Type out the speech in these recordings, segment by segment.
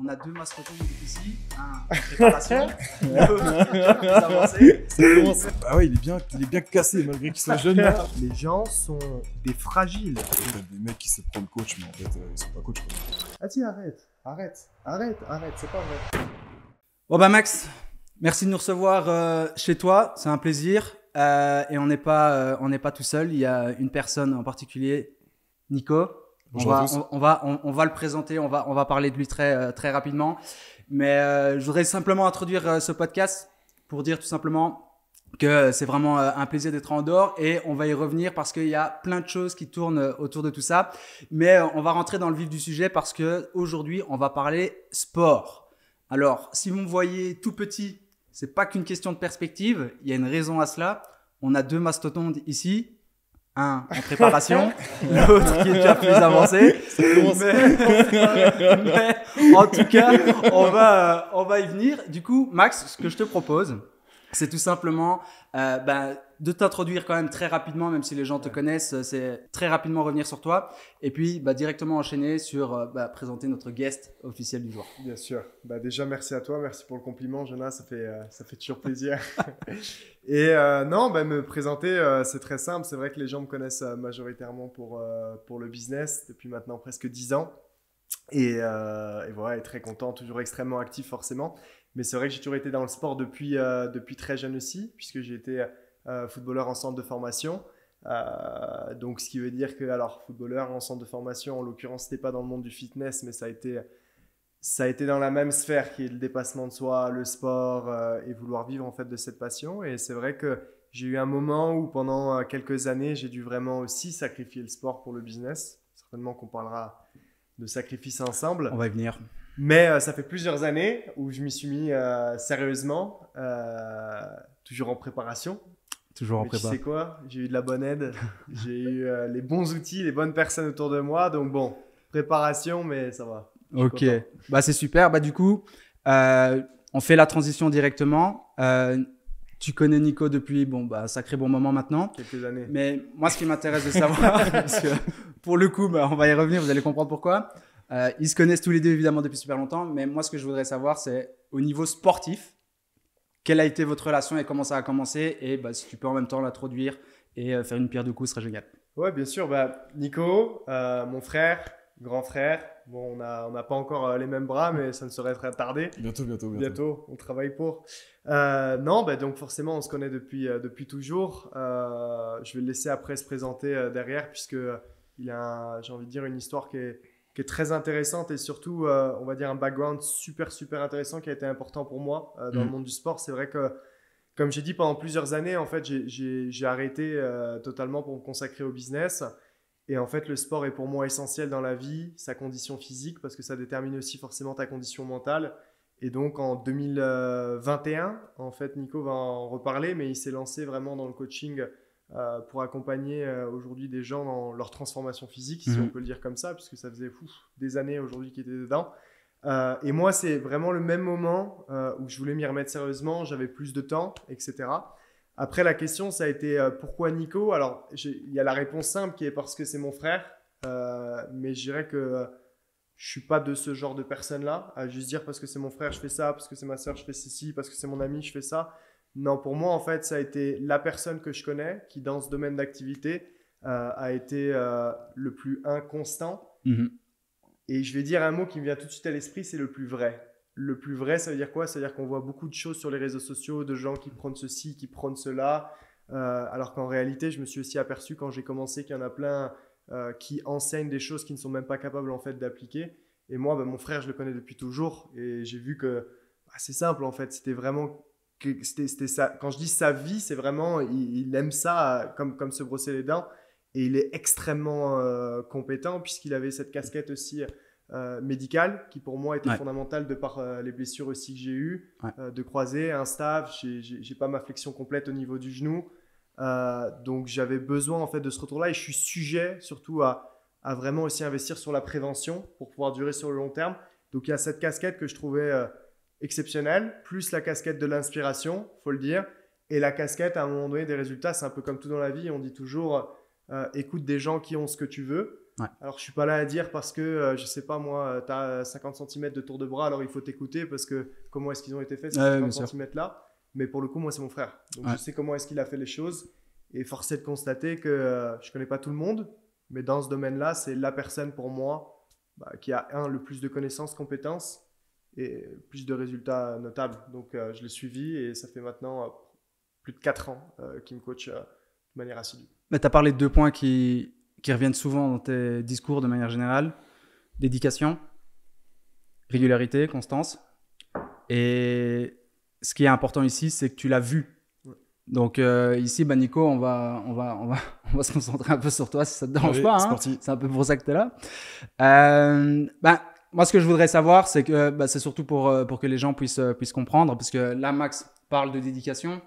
On a deux mastodontes ici, un en préparation, l'autre plus avancé. Ah ouais, il est bien cassé malgré qu'il soit jeune là. Les gens sont des fragiles. T'as des mecs qui se prennent coach, mais en fait, ils sont pas coach. Quoi. Ah tiens, arrête, c'est pas vrai. Bon bah Max, merci de nous recevoir chez toi, c'est un plaisir. Et on n'est pas tout seul, il y a une personne en particulier, Nico. On va le présenter, on va parler de lui très rapidement. Mais je voudrais simplement introduire ce podcast pour dire tout simplement que c'est vraiment un plaisir d'être en dehors et on va y revenir parce qu'il y a plein de choses qui tournent autour de tout ça. Mais on va rentrer dans le vif du sujet parce que aujourd'hui on va parler sport. Alors, si vous me voyez tout petit, c'est pas qu'une question de perspective, il y a une raison à cela. On a deux mastodontes ici. Un en préparation, l'autre qui est déjà plus avancé. Mais en tout cas, on va y venir. Du coup, Max, ce que je te propose, c'est tout simplement de t'introduire quand même très rapidement, même si les gens te connaissent, c'est très rapidement revenir sur toi. Et puis, directement enchaîner sur présenter notre guest officiel du jour. Bien sûr. Déjà, merci à toi. Merci pour le compliment, Jonas. Ça fait toujours plaisir. Et me présenter, c'est très simple. C'est vrai que les gens me connaissent majoritairement pour le business depuis maintenant presque 10 ans. Et voilà, et très content, toujours extrêmement actif forcément. Mais c'est vrai que j'ai toujours été dans le sport depuis très jeune aussi, puisque j'ai été footballeur en centre de formation. Donc, ce qui veut dire que, alors, footballeur en centre de formation, en l'occurrence, c'était pas dans le monde du fitness, mais ça a été dans la même sphère qui est le dépassement de soi, le sport et vouloir vivre en fait de cette passion. Et c'est vrai que j'ai eu un moment où pendant quelques années, j'ai dû vraiment aussi sacrifier le sport pour le business. Certainement qu'on parlera de sacrifice ensemble. On va y venir. Mais ça fait plusieurs années où je m'y suis mis sérieusement, toujours en préparation. Toujours en prépa. prépa. Tu sais quoi? J'ai eu de la bonne aide, j'ai eu les bons outils, les bonnes personnes autour de moi. Donc bon, préparation, mais ça va. Ok, c'est super. Du coup, on fait la transition directement. Tu connais Nico depuis un sacré bon moment maintenant. Quelques années. Mais moi, ce qui m'intéresse de savoir, parce que pour le coup, on va y revenir, vous allez comprendre pourquoi. Ils se connaissent tous les deux évidemment depuis super longtemps. Mais moi, ce que je voudrais savoir, c'est au niveau sportif, quelle a été votre relation et comment ça a commencé? Et si tu peux en même temps l'introduire et faire une pierre deux coups, ce serait génial. Ouais, bien sûr. Nico, mon frère, grand frère. Bon, on n'a pas encore les mêmes bras, mais ça ne saurait très tarder. Bientôt, on travaille pour. Donc forcément, on se connaît depuis toujours. Je vais le laisser après se présenter derrière, puisque il a, j'ai envie de dire, une histoire qui est très intéressante et surtout, on va dire, un background super intéressant qui a été important pour moi dans le monde du sport. C'est vrai que, comme j'ai dit, pendant plusieurs années, en fait, j'ai arrêté totalement pour me consacrer au business. Et en fait, le sport est pour moi essentiel dans la vie, sa condition physique, parce que ça détermine aussi forcément ta condition mentale. Et donc, en 2021, en fait, Nico va en reparler, mais il s'est lancé vraiment dans le coaching pour accompagner aujourd'hui des gens dans leur transformation physique, si on peut le dire comme ça, puisque ça faisait des années aujourd'hui qu'il était dedans. Et moi, c'est vraiment le même moment où je voulais m'y remettre sérieusement, j'avais plus de temps, etc. Après, la question, ça a été pourquoi Nico? Alors, il y a la réponse simple qui est parce que c'est mon frère, mais je dirais que je ne suis pas de ce genre de personne-là, à juste dire parce que c'est mon frère, je fais ça, parce que c'est ma soeur, je fais ceci, parce que c'est mon ami, je fais ça. Non, pour moi, en fait, ça a été la personne que je connais qui, dans ce domaine d'activité, a été le plus inconstant. Et je vais dire un mot qui me vient tout de suite à l'esprit, c'est le plus vrai. Le plus vrai, ça veut dire quoi? Ça veut dire qu'on voit beaucoup de choses sur les réseaux sociaux, de gens qui prônent ceci, qui prônent cela, alors qu'en réalité, je me suis aussi aperçu quand j'ai commencé qu'il y en a plein qui enseignent des choses qu'ils ne sont même pas capables en fait d'appliquer. Et moi, mon frère, je le connais depuis toujours et j'ai vu que c'est simple en fait. C'était vraiment c'était ça. Quand je dis sa vie, c'est vraiment il aime ça comme se brosser les dents et il est extrêmement compétent puisqu'il avait cette casquette aussi. Médicale qui pour moi était fondamentale de par les blessures aussi que j'ai eues de croisés, un staph, j'ai pas ma flexion complète au niveau du genou donc j'avais besoin en fait de ce retour là et je suis sujet surtout à vraiment aussi investir sur la prévention pour pouvoir durer sur le long terme. Donc il y a cette casquette que je trouvais exceptionnelle, plus la casquette de l'inspiration, faut le dire, et la casquette à un moment donné des résultats. C'est un peu comme tout dans la vie, on dit toujours écoute des gens qui ont ce que tu veux. Ouais. Alors, je suis pas là à dire parce que, je sais pas moi, tu as 50 cm de tour de bras, alors il faut t'écouter parce que comment est-ce qu'ils ont été faits ces 50 cm là. Mais pour le coup, moi, c'est mon frère. Donc, je sais comment est-ce qu'il a fait les choses. Et force est de constater que je connais pas tout le monde, mais dans ce domaine-là, c'est la personne pour moi qui a le plus de connaissances, compétences et plus de résultats notables. Donc, je l'ai suivi et ça fait maintenant plus de 4 ans qu'il me coach de manière assidue. Mais tu as parlé de 2 points qui reviennent souvent dans tes discours de manière générale. Dédication, régularité, constance. Et ce qui est important ici, c'est que tu l'as vu. Donc ici, Nico, on va se concentrer un peu sur toi si ça te dérange pas. C'est un peu pour ça que tu es là. Moi, ce que je voudrais savoir, c'est que c'est surtout pour que les gens puissent comprendre, parce que là, Max parle de dédication,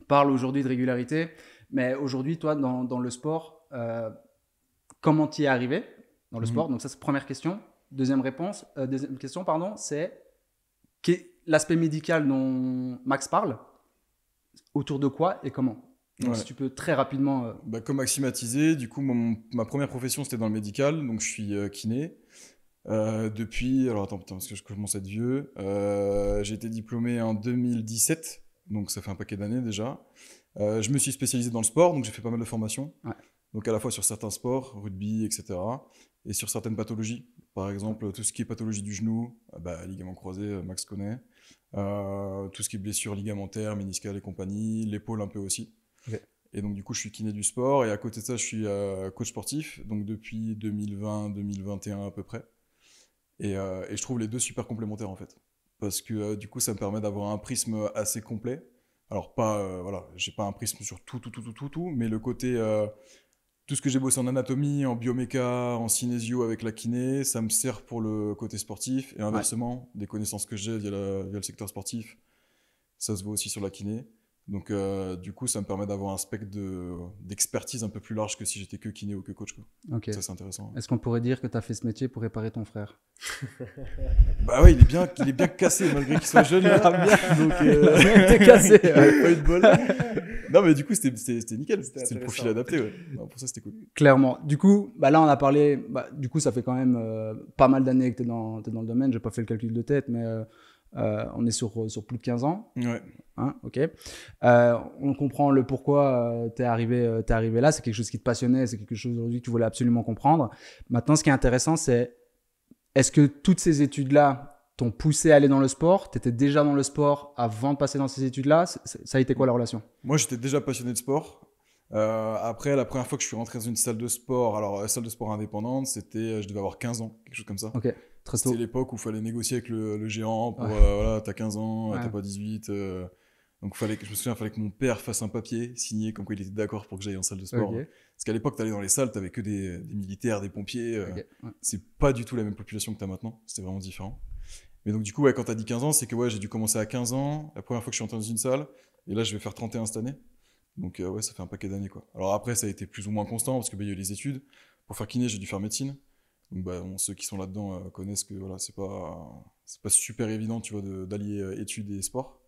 parle aujourd'hui de régularité, mais aujourd'hui, toi, dans le sport, comment tu y es arrivé dans le sport? Donc ça, c'est première question. Deuxième question, c'est l'aspect médical dont Max parle. Autour de quoi et comment? Donc, si tu peux très rapidement... Comme Maximatisé, du coup, ma première profession, c'était dans le médical. Donc, je suis kiné. Depuis... Alors, attends, parce que je commence à être vieux. J'ai été diplômé en 2017. Donc, ça fait un paquet d'années déjà. Je me suis spécialisé dans le sport. Donc, j'ai fait pas mal de formations. Ouais. Donc, à la fois sur certains sports, rugby, etc. Et sur certaines pathologies. Par exemple, tout ce qui est pathologie du genou, ligament croisé, Max connaît. Tout ce qui est blessures ligamentaires, méniscales et compagnie, l'épaule un peu aussi. Okay. Et donc du coup je suis kiné du sport et à côté de ça je suis coach sportif, donc depuis 2020-2021 à peu près. Et je trouve les deux super complémentaires en fait. Parce que du coup ça me permet d'avoir un prisme assez complet. Alors pas, j'ai pas un prisme sur tout, mais le côté... tout ce que j'ai bossé en anatomie, en bioméca, en synésio avec la kiné, ça me sert pour le côté sportif. Et inversement, des connaissances que j'ai via le secteur sportif, ça se voit aussi sur la kiné. Donc du coup, ça me permet d'avoir un spectre d'expertise un peu plus large que si j'étais que kiné ou que coach, quoi. Okay. Ça, c'est intéressant. Est-ce qu'on pourrait dire que tu as fait ce métier pour réparer ton frère? Bah ouais, il est bien cassé malgré qu'il soit jeune. Donc t'es cassé. Pas eu de bol. Non, mais du coup, c'était nickel. C'était le profil adapté. Ouais. Non, pour ça, c'était cool. Clairement. Du coup, là, on a parlé. Du coup, ça fait quand même pas mal d'années que tu es dans le domaine. J'ai pas fait le calcul de tête, mais on est sur plus de 15 ans. Ouais. Hein, ok. On comprend le pourquoi t'es arrivé là. C'est quelque chose qui te passionnait. C'est quelque chose aujourd'hui que tu voulais absolument comprendre. Maintenant, ce qui est intéressant, c'est est-ce que toutes ces études-là t'ont poussé à aller dans le sport? Tu étais déjà dans le sport avant de passer dans ces études-là? Ça a été quoi la relation? Moi, j'étais déjà passionné de sport. Après, la première fois que je suis rentré dans une salle de sport, alors salle de sport indépendante, c'était, je devais avoir 15 ans, quelque chose comme ça. Ok, très tôt. C'était l'époque où il fallait négocier avec le géant pour, t'as 15 ans, t'as pas 18. Donc, je me souviens, il fallait que mon père fasse un papier signé comme quoi il était d'accord pour que j'aille en salle de sport. Okay. Parce qu'à l'époque, t'allais dans les salles, t'avais que des militaires, des pompiers. C'est pas du tout la même population que t'as maintenant. C'était vraiment différent. Mais donc, du coup, quand t'as dit 15 ans, c'est que j'ai dû commencer à 15 ans, la première fois que je suis entré dans une salle. Et là, je vais faire 31 cette année. Donc, ça fait un paquet d'années, quoi. Alors après, ça a été plus ou moins constant parce que il y a eu les études. Pour faire kiné, j'ai dû faire médecine. Donc, ceux qui sont là-dedans connaissent que c'est pas super évident, tu vois, d'allier études et sport.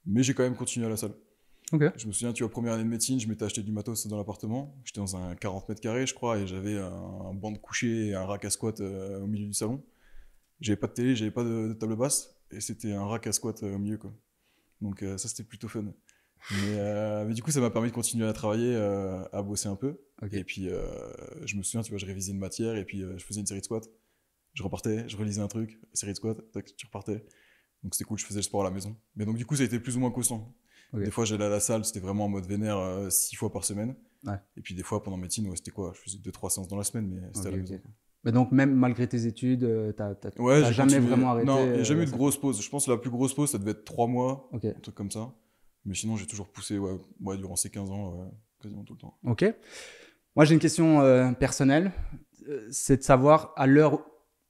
Mais j'ai quand même continué à la salle. Okay. Je me souviens, tu vois, première année de médecine, je m'étais acheté du matos dans l'appartement. J'étais dans un 40 mètres carrés, je crois, et j'avais un banc de coucher et un rack à squat au milieu du salon. J'avais pas de télé, j'avais pas de table basse, et c'était un rack à squat au milieu, quoi. Donc ça, c'était plutôt fun. Mais du coup, ça m'a permis de continuer à travailler, à bosser un peu. Okay. Et puis, je me souviens, tu vois, je révisais une matière, et puis je faisais une série de squats. Je repartais, je relisais un truc, série de squats, tac, tu repartais. Donc c'était cool, je faisais le sport à la maison. Mais donc du coup, ça a été plus ou moins constant. Okay. Des fois, j'allais à la salle, c'était vraiment en mode vénère 6 fois par semaine. Ouais. Et puis des fois, pendant médecine, c'était quoi? Je faisais 2-3 séances dans la semaine, mais c'était à la maison. Mais donc même malgré tes études, t'as jamais vraiment arrêté? Non, il n'y a jamais eu de grosse pause. Je pense que la plus grosse pause, ça devait être 3 mois, un truc comme ça. Mais sinon, j'ai toujours poussé durant ces 15 ans, quasiment tout le temps. Ok. Moi, j'ai une question personnelle. C'est de savoir, à l'heure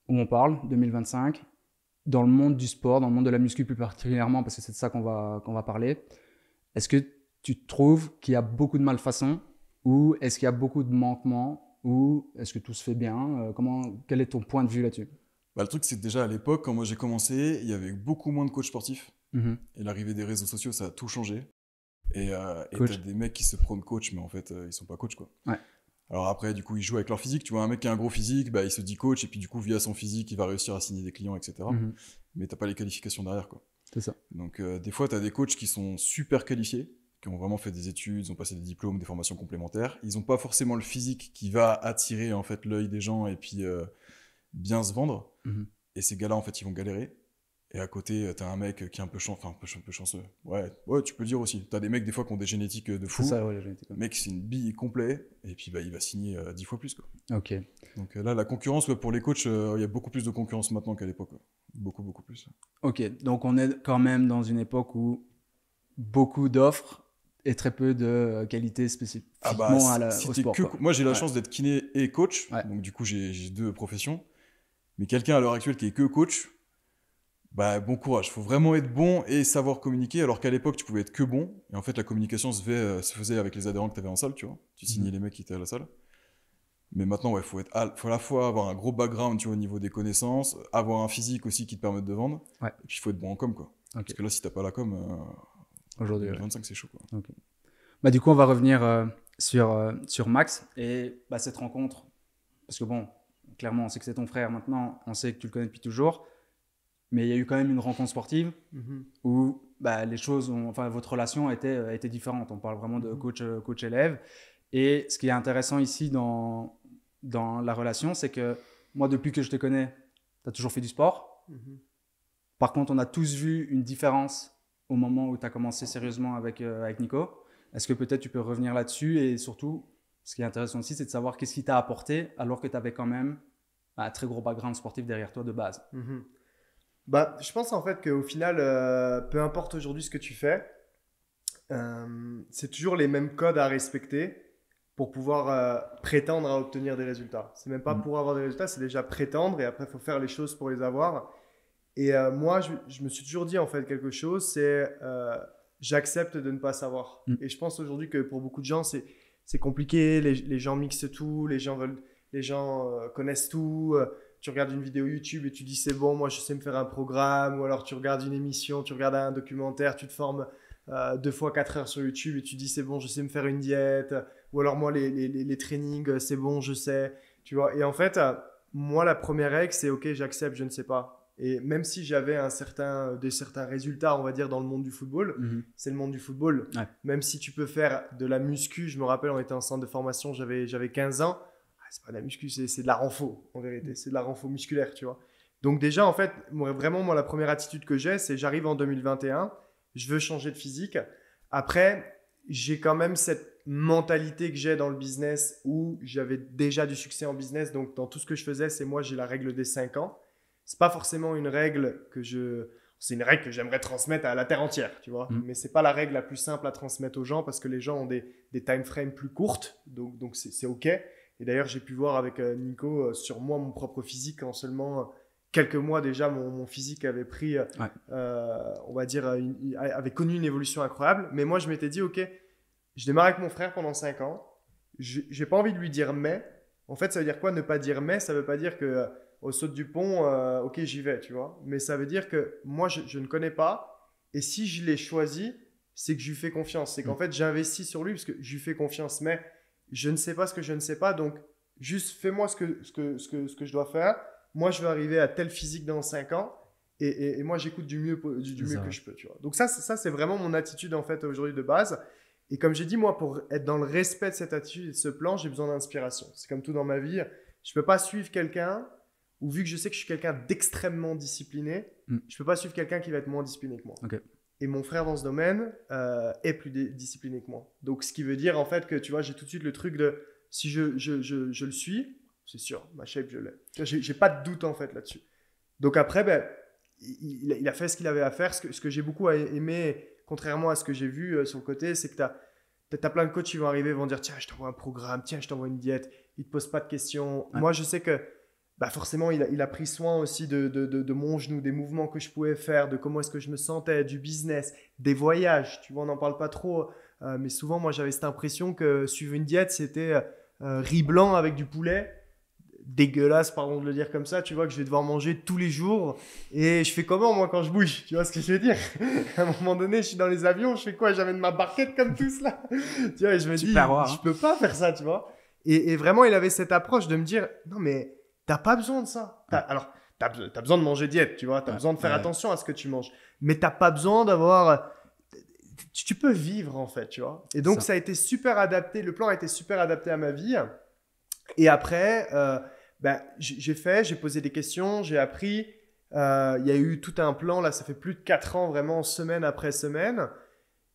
où on parle, 2025, dans le monde du sport, dans le monde de la muscu plus particulièrement, parce que c'est de ça qu'on va parler, est-ce que tu trouves qu'il y a beaucoup de malfaçons ou est-ce qu'il y a beaucoup de manquements ou est-ce que tout se fait bien? Quel est ton point de vue là-dessus? Le truc, c'est que déjà à l'époque, quand moi j'ai commencé, il y avait beaucoup moins de coachs sportifs. Et l'arrivée des réseaux sociaux, ça a tout changé. Et t'as des mecs qui se prônent coach, mais en fait, ils sont pas coachs, quoi. Ouais. Alors après, du coup, ils jouent avec leur physique. Tu vois, un mec qui a un gros physique, bah, il se dit coach, et puis du coup, via son physique, il va réussir à signer des clients, etc. Mais t'as pas les qualifications derrière, quoi. C'est ça. Donc, des fois, t'as des coachs qui sont super qualifiés, qui ont vraiment fait des études, ils ont passé des diplômes, des formations complémentaires. Ils ont pas forcément le physique qui va attirer, en fait, l'œil des gens et puis bien se vendre. Et ces gars-là, en fait, ils vont galérer. Et à côté, t'as un mec qui est un peu chanceux. Ouais, tu peux le dire aussi. T'as des mecs, des fois, qui ont des génétiques de fou. C'est ça, ouais, la génétique. Le mec, c'est une bille complet. Et puis, bah, il va signer 10 fois plus, quoi. Ok. Donc là, la concurrence, pour les coachs, il y a beaucoup plus de concurrence maintenant qu'à l'époque. Quoi. Beaucoup, beaucoup plus. Ok. Donc, on est quand même dans une époque où beaucoup d'offres et très peu de qualité spécifiquement au sport. Moi, j'ai la chance d'être kiné et coach. Ouais. Donc, du coup, j'ai 2 professions. Mais quelqu'un à l'heure actuelle qui est que coach, bah, bon courage. Il faut vraiment être bon et savoir communiquer. Alors qu'à l'époque, tu pouvais être que bon. Et en fait, la communication se faisait avec les adhérents que tu avais en salle, tu vois. Tu signais les mecs qui étaient à la salle. Mais maintenant, ouais, faut à la fois avoir un gros background, tu vois, au niveau des connaissances, avoir un physique aussi qui te permette de vendre. Ouais. Et puis, il faut être bon en com, quoi. Okay. Parce que là, si t'as pas la com, aujourd'hui, 25, c'est chaud, quoi. Okay. Bah, du coup, on va revenir sur Max et bah, cette rencontre. Parce que bon, clairement, on sait que c'est ton frère maintenant. On sait que tu le connais depuis toujours. Mais il y a eu quand même une rencontre sportive où bah, les choses, votre relation était différente. On parle vraiment de coach-élève. Et ce qui est intéressant ici dans la relation, c'est que moi, depuis que je te connais, tu as toujours fait du sport. Par contre, on a tous vu une différence au moment où tu as commencé sérieusement avec Nico. Est-ce que peut-être tu peux revenir là-dessus? Et surtout, ce qui est intéressant aussi, c'est de savoir qu'est-ce qui t'a apporté alors que tu avais quand même un très gros background sportif derrière toi de base. Bah, je pense en fait qu'au final, peu importe aujourd'hui ce que tu fais, c'est toujours les mêmes codes à respecter pour pouvoir prétendre à obtenir des résultats. C'est même pas pour avoir des résultats, c'est déjà prétendre et après il faut faire les choses pour les avoir. Et moi, je me suis toujours dit en fait quelque chose, c'est j'accepte de ne pas savoir. Et je pense aujourd'hui que pour beaucoup de gens, c'est compliqué, les gens mixent tout, les gens connaissent tout. Tu regardes une vidéo YouTube et tu dis c'est bon, moi je sais me faire un programme, ou alors tu regardes une émission, tu regardes un documentaire, tu te formes 2 fois 4 heures sur YouTube et tu dis c'est bon, je sais me faire une diète, ou alors moi les trainings, c'est bon, je sais, tu vois. Et en fait, moi la première règle c'est ok, j'accepte, je ne sais pas. Et même si j'avais certains résultats, on va dire, dans le monde du football, c'est le monde du football. Ouais. Même si tu peux faire de la muscu, je me rappelle, on était en centre de formation, j'avais 15 ans. C'est pas de la muscu, c'est de la renfo, en vérité. C'est de la renfo musculaire, tu vois. Donc déjà, en fait, moi, la première attitude que j'ai, c'est j'arrive en 2021, je veux changer de physique. Après, j'ai quand même cette mentalité que j'ai dans le business où j'avais déjà du succès en business. Donc, dans tout ce que je faisais, c'est moi, j'ai la règle des 5 ans. C'est pas forcément une règle c'est une règle que j'aimerais transmettre à la terre entière, tu vois. Mais c'est pas la règle la plus simple à transmettre aux gens parce que les gens ont des time frames plus courtes. Donc c'est OK. Et d'ailleurs, j'ai pu voir avec Nico sur moi, mon propre physique, en seulement quelques mois déjà, mon physique avait pris, on va dire, avait connu une évolution incroyable. Mais moi, je m'étais dit, ok, je démarre avec mon frère pendant 5 ans. J'ai pas envie de lui dire mais. En fait, ça veut dire quoi ne pas dire mais? Ça veut pas dire que au saut du pont, ok, j'y vais, tu vois. Mais ça veut dire que moi, je ne connais pas. Et si je l'ai choisi, c'est que je lui fais confiance. C'est qu'en fait, j'investis sur lui parce que je lui fais confiance. Mais je ne sais pas ce que je ne sais pas, donc juste fais-moi ce que je dois faire. Moi, je vais arriver à tel physique dans 5 ans et moi, j'écoute du mieux que je peux. Tu vois. Donc ça, c'est vraiment mon attitude en fait aujourd'hui de base. Et comme j'ai dit, moi, pour être dans le respect de cette attitude et de ce plan, j'ai besoin d'inspiration. C'est comme tout dans ma vie. Je ne peux pas suivre quelqu'un, ou vu que je sais que je suis quelqu'un d'extrêmement discipliné, je ne peux pas suivre quelqu'un qui va être moins discipliné que moi. Okay. Et mon frère dans ce domaine est plus discipliné que moi. Donc, ce qui veut dire en fait que, tu vois, j'ai tout de suite le truc de si je le suis, c'est sûr, ma shape, je l'ai. J'ai pas de doute en fait là-dessus. Donc après, il a fait ce qu'il avait à faire. Ce que j'ai beaucoup aimé, contrairement à ce que j'ai vu sur le côté, c'est que t'as plein de coachs qui vont arriver, vont dire tiens, je t'envoie un programme, tiens, je t'envoie une diète. Ils te posent pas de questions. Ouais. Moi, je sais que forcément, il a pris soin aussi de mon genou, des mouvements que je pouvais faire, de comment est-ce que je me sentais, du business, des voyages. Tu vois, on n'en parle pas trop. Mais souvent, moi, j'avais cette impression que suivre une diète, c'était riz blanc avec du poulet. Dégueulasse, pardon de le dire comme ça. Tu vois que je vais devoir manger tous les jours. Et je fais comment, moi, quand je bouge? Tu vois ce que je veux dire? À un moment donné, je suis dans les avions. Je fais quoi? J'amène ma barquette comme tous là. Tu vois, et je me dis, je peux pas faire ça, tu vois. Et vraiment, il avait cette approche de me dire, non, mais t'as pas besoin de ça. Alors, t'as besoin de manger diète, tu vois. T'as besoin de faire attention à ce que tu manges. Mais t'as pas besoin d'avoir... Tu peux vivre, en fait, tu vois. Et donc, ça a été super adapté. Le plan a été super adapté à ma vie. Et après, j'ai posé des questions, j'ai appris. Il y a eu tout un plan. Là, ça fait plus de 4 ans, vraiment, semaine après semaine.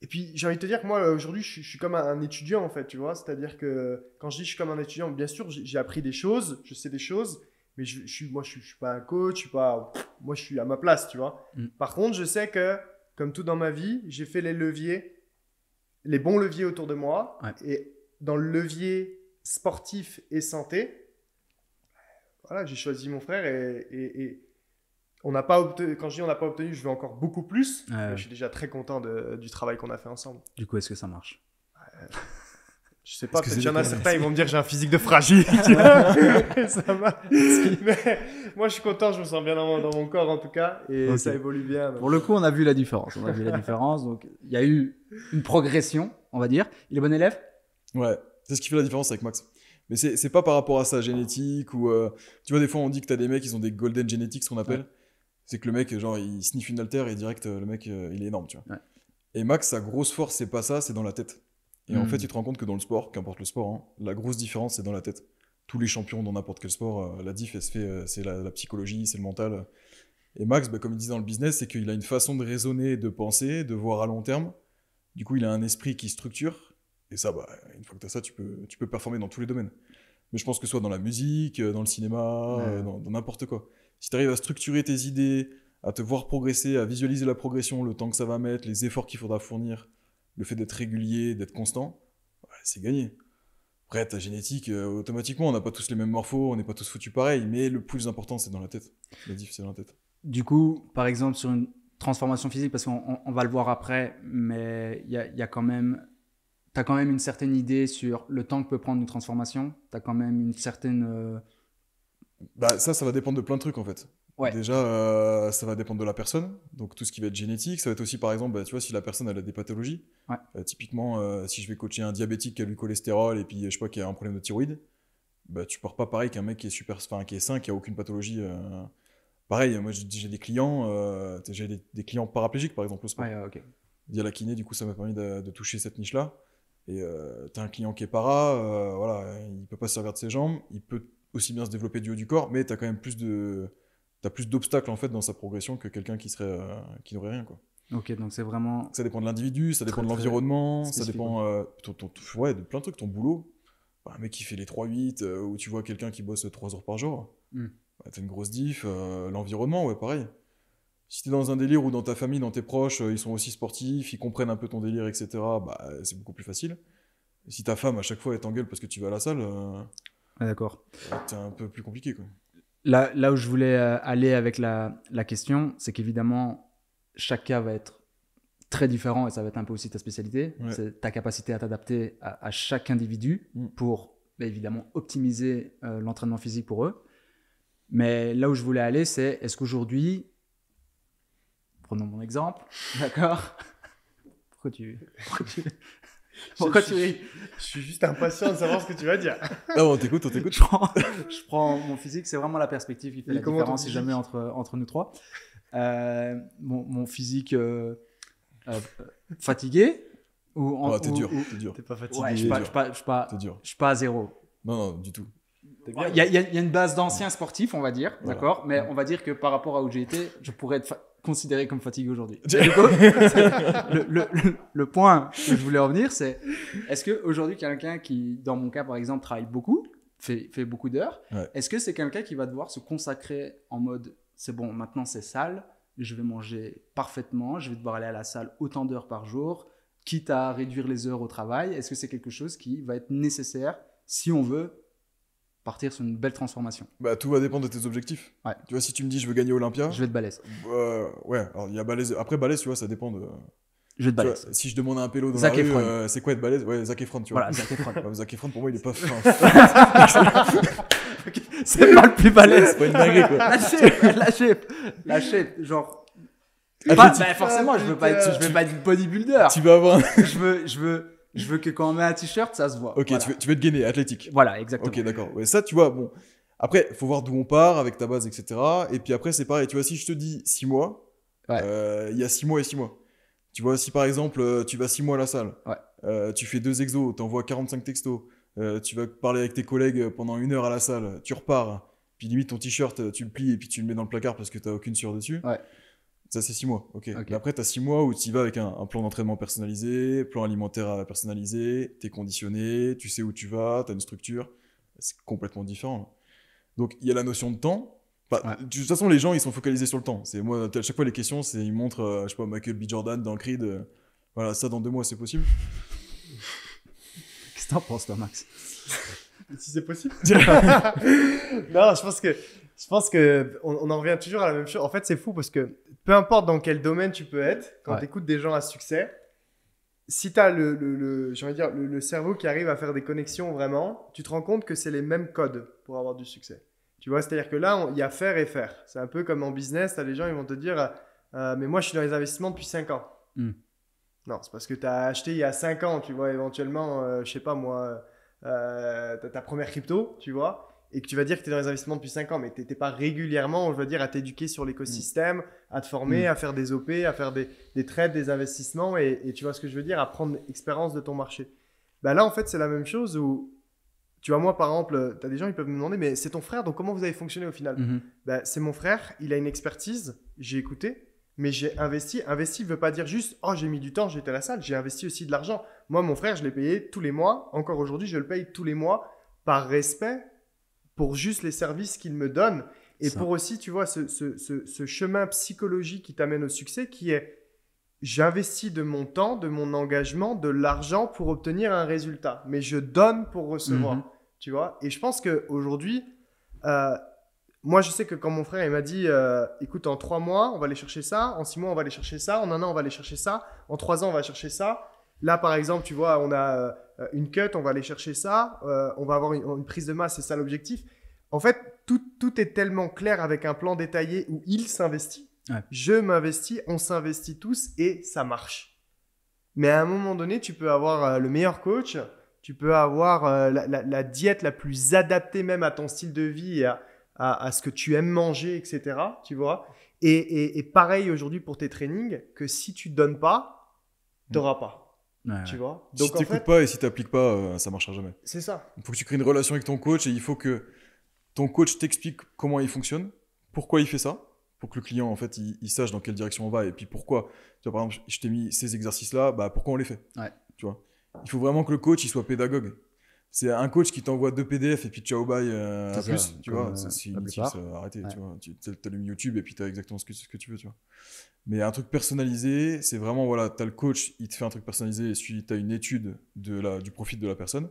Et puis, j'ai envie de te dire que moi, aujourd'hui, je suis comme un étudiant, en fait, tu vois. C'est-à-dire que quand je dis je suis comme un étudiant, bien sûr, j'ai appris des choses, je sais des choses, mais moi, je suis pas un coach, moi, je suis à ma place, tu vois. Par contre, je sais que, comme tout dans ma vie, j'ai fait les bons leviers autour de moi. Et dans le levier sportif et santé, voilà, j'ai choisi mon frère et on n'a pas obtenu, quand je dis on n'a pas obtenu, je veux encore beaucoup plus. Je suis déjà très content du travail qu'on a fait ensemble. Du coup, est-ce que ça marche? Je sais pas, peut-être qu'il y en a certains, ils vont me dire que j'ai un physique de fragile. Ça va. Mais moi, je suis content, je me sens bien dans mon corps en tout cas, et ça évolue bien. Donc. Pour le coup, on a vu la différence. Donc, il y a eu une progression, on va dire. Il est bon élève? Ouais, c'est ce qui fait la différence avec Max. Mais c'est pas par rapport à sa génétique ou tu vois, des fois on dit que t'as des mecs, ils ont des golden genetics, ce qu'on appelle. C'est que le mec, genre, il sniffe une haltère et direct, le mec, il est énorme, tu vois. Et Max, sa grosse force, c'est pas ça, c'est dans la tête. Et en fait, tu te rends compte que dans le sport, qu'importe le sport, hein, la grosse différence, c'est dans la tête. Tous les champions dans n'importe quel sport, la diff, elle se fait, c'est la psychologie, c'est le mental. Et Max, comme il dit dans le business, c'est qu'il a une façon de raisonner, de penser, de voir à long terme. Du coup, il a un esprit qui structure. Et ça, une fois que tu as ça, tu peux performer dans tous les domaines. Mais je pense que ce soit dans la musique, dans le cinéma, dans n'importe quoi. Si tu arrives à structurer tes idées, à te voir progresser, à visualiser la progression, le temps que ça va mettre, les efforts qu'il faudra fournir, le fait d'être régulier, d'être constant, c'est gagné. Après, ta génétique, automatiquement, on n'a pas tous les mêmes morphos, on n'est pas tous foutus pareil, mais le plus important, c'est dans la tête. La diff, c'est dans la tête. Du coup, par exemple, sur une transformation physique, parce qu'on va le voir après, mais il y a quand même... Tu as quand même une certaine idée sur le temps que peut prendre une transformation. Tu as quand même une certaine... Ça va dépendre de plein de trucs, en fait. Déjà, ça va dépendre de la personne. Donc, tout ce qui va être génétique. Ça va être aussi, par exemple, tu vois, si la personne elle a des pathologies. Typiquement, si je vais coacher un diabétique qui a du cholestérol et puis, je sais pas, qui a un problème de thyroïde, tu pars pas pareil qu'un mec qui est qui est sain, qui a aucune pathologie. Pareil, moi, j'ai des clients, j'ai des clients paraplégiques, par exemple, au sport. Via la kiné, du coup, ça m'a permis de toucher cette niche-là. Et t'as un client qui est para, voilà, il peut pas se servir de ses jambes, il peut aussi bien se développer du haut du corps, mais t'as quand même plus d'obstacles en fait dans sa progression que quelqu'un qui n'aurait rien, quoi. Ok, donc c'est vraiment... Ça dépend de l'individu, ça dépend de l'environnement, ça dépend de plein de trucs, ton boulot. Un mec qui fait les 3-8, ou tu vois quelqu'un qui bosse 3 heures par jour, t'as une grosse diff, l'environnement, pareil. Si t'es dans un délire où dans ta famille, dans tes proches, ils sont aussi sportifs, ils comprennent un peu ton délire, etc., c'est beaucoup plus facile. Et si ta femme, à chaque fois, elle t'engueule parce que tu vas à la salle, d'accord. C'est un peu plus compliqué, quoi. Là où je voulais aller avec la question, c'est qu'évidemment, chaque cas va être très différent et ça va être un peu aussi ta spécialité. C'est ta capacité à t'adapter à chaque individu pour, évidemment, optimiser l'entraînement physique pour eux. Mais là où je voulais aller, c'est est-ce qu'aujourd'hui... Prenons mon exemple, d'accord? Pourquoi tu ris? Je suis juste impatient de savoir ce que tu vas dire. On t'écoute. Je prends mon physique, c'est vraiment la perspective qui fait la différence si jamais entre nous trois. Mon physique fatigué ou t'es dur. T'es pas fatigué. Ouais, je suis pas à zéro. Non, du tout. Il y a une base d'anciens sportifs, on va dire, d'accord? Mais on va dire que par rapport à où j'ai été, je pourrais être considéré comme fatigué aujourd'hui. Le point que je voulais revenir, c'est est-ce qu'aujourd'hui, quelqu'un qui, dans mon cas par exemple, travaille beaucoup, fait beaucoup d'heures, est-ce que c'est quelqu'un qui va devoir se consacrer en mode c'est bon, maintenant c'est sale, je vais manger parfaitement, je vais devoir aller à la salle autant d'heures par jour, quitte à réduire les heures au travail? Est-ce que c'est quelque chose qui va être nécessaire si on veut partir sur une belle transformation? Tout va dépendre de tes objectifs. Tu vois, si tu me dis je veux gagner Olympia, je vais être balèze. Alors il y a balèze. Après balèze, tu vois, ça dépend de. Je vais être balèze. Vois, si je demande à un pélo dans Zac la rue, Efron. C'est quoi être balèze? Ouais, Zac Efron, tu vois. Voilà, Zac Efron. Zac Efron, pour moi, il est pas fin. C'est pas le plus balèze. C'est pas une dinguerie, quoi. La shape, genre. Forcément, je veux pas être bodybuilder. Tu vas avoir. Je veux Je veux que quand on met un t-shirt, ça se voit. Ok, voilà. tu veux te gainer, athlétique. Voilà, exactement. Ok, d'accord. Ouais, ça, tu vois, bon. Après, faut voir d'où on part avec ta base, etc. Et puis après, c'est pareil. Tu vois, si je te dis 6 mois, il y a 6 mois et 6 mois. Tu vois, si par exemple, tu vas 6 mois à la salle, tu fais 2 exos, t'envoies 45 textos, tu vas parler avec tes collègues pendant 1 heure à la salle, tu repars, puis limite ton t-shirt, tu le plies et puis tu le mets dans le placard parce que t'as aucune sueur dessus. Ouais. Ça, c'est 6 mois. Ok. Mais après, t'as 6 mois où tu y vas avec un plan d'entraînement personnalisé, plan alimentaire personnalisé, t'es conditionné, tu sais où tu vas, t'as une structure. C'est complètement différent. Donc, il y a la notion de temps. Enfin, de toute façon, les gens, ils sont focalisés sur le temps. C'est moi, à chaque fois, les questions, c'est ils montrent, je sais pas, Michael B. Jordan dans Creed. Voilà, ça, dans 2 mois, c'est possible. Qu'est-ce que t'en penses, toi, Max? Si c'est possible. Non, je pense que on en revient toujours à la même chose. En fait, c'est fou parce que peu importe dans quel domaine tu peux être, quand tu écoutes des gens à succès, si tu as le cerveau qui arrive à faire des connexions vraiment, tu te rends compte que c'est les mêmes codes pour avoir du succès. Tu vois, c'est-à-dire que là, il y a faire et faire. C'est un peu comme en business, tu as des gens, ils vont te dire mais moi, je suis dans les investissements depuis 5 ans. Non, c'est parce que tu as acheté il y a 5 ans, tu vois, éventuellement, je sais pas moi, ta première crypto, tu vois, et que tu vas dire que tu es dans les investissements depuis 5 ans, mais tu n'étais pas régulièrement, je veux dire, à t'éduquer sur l'écosystème, à te former, à faire des OP, à faire des trades, des investissements, et tu vois ce que je veux dire, à prendre expérience de ton marché. Bah là, en fait, c'est la même chose où, tu vois, moi, par exemple, tu as des gens, ils peuvent me demander, mais c'est ton frère, donc comment vous avez fonctionné au final? Bah, c'est mon frère, il a une expertise, j'ai écouté, mais j'ai investi. Investi ne veut pas dire juste « Oh, j'ai mis du temps, j'étais à la salle ». J'ai investi aussi de l'argent. Moi, mon frère, je l'ai payé tous les mois. Encore aujourd'hui, je le paye tous les mois par respect pour juste les services qu'il me donne. Et pour aussi, tu vois, ce chemin psychologique qui t'amène au succès qui est « J'investis de mon temps, de mon engagement, de l'argent pour obtenir un résultat. Mais je donne pour recevoir. » Tu vois? Et je pense qu'aujourd'hui… moi, je sais que quand mon frère il m'a dit écoute, en 3 mois, on va aller chercher ça. En 6 mois, on va aller chercher ça. En 1 an, on va aller chercher ça. En 3 ans, on va chercher ça. Là, par exemple, tu vois, on a une cut, on va aller chercher ça. On va avoir une prise de masse, c'est ça l'objectif. En fait, tout est tellement clair avec un plan détaillé où il s'investit. Je m'investis, on s'investit tous et ça marche. Mais à un moment donné, tu peux avoir le meilleur coach. Tu peux avoir la diète la plus adaptée même à ton style de vie et à ce que tu aimes manger, etc. Tu vois, et pareil aujourd'hui pour tes trainings, que si tu ne donnes pas, tu n'auras pas. Tu vois. Donc, si tu n'écoutes pas et si tu n'appliques pas, ça ne marchera jamais. C'est ça. Il faut que tu crées une relation avec ton coach et il faut que ton coach t'explique comment il fonctionne, pourquoi il fait ça, pour que le client, en fait, il sache dans quelle direction on va et puis pourquoi. Tu vois, par exemple, je t'ai mis ces exercices-là, bah, pourquoi on les fait. Tu vois. Il faut vraiment que le coach il soit pédagogue. C'est un coach qui t'envoie 2 PDF et puis ciao bye à plus, tu vois, c'est inutile, ça va arrêter, tu vois. Tu allumes YouTube et puis tu as exactement ce que tu veux, tu vois. Mais un truc personnalisé, c'est vraiment, voilà, tu as le coach, il te fait un truc personnalisé et tu as une étude du profil de la personne.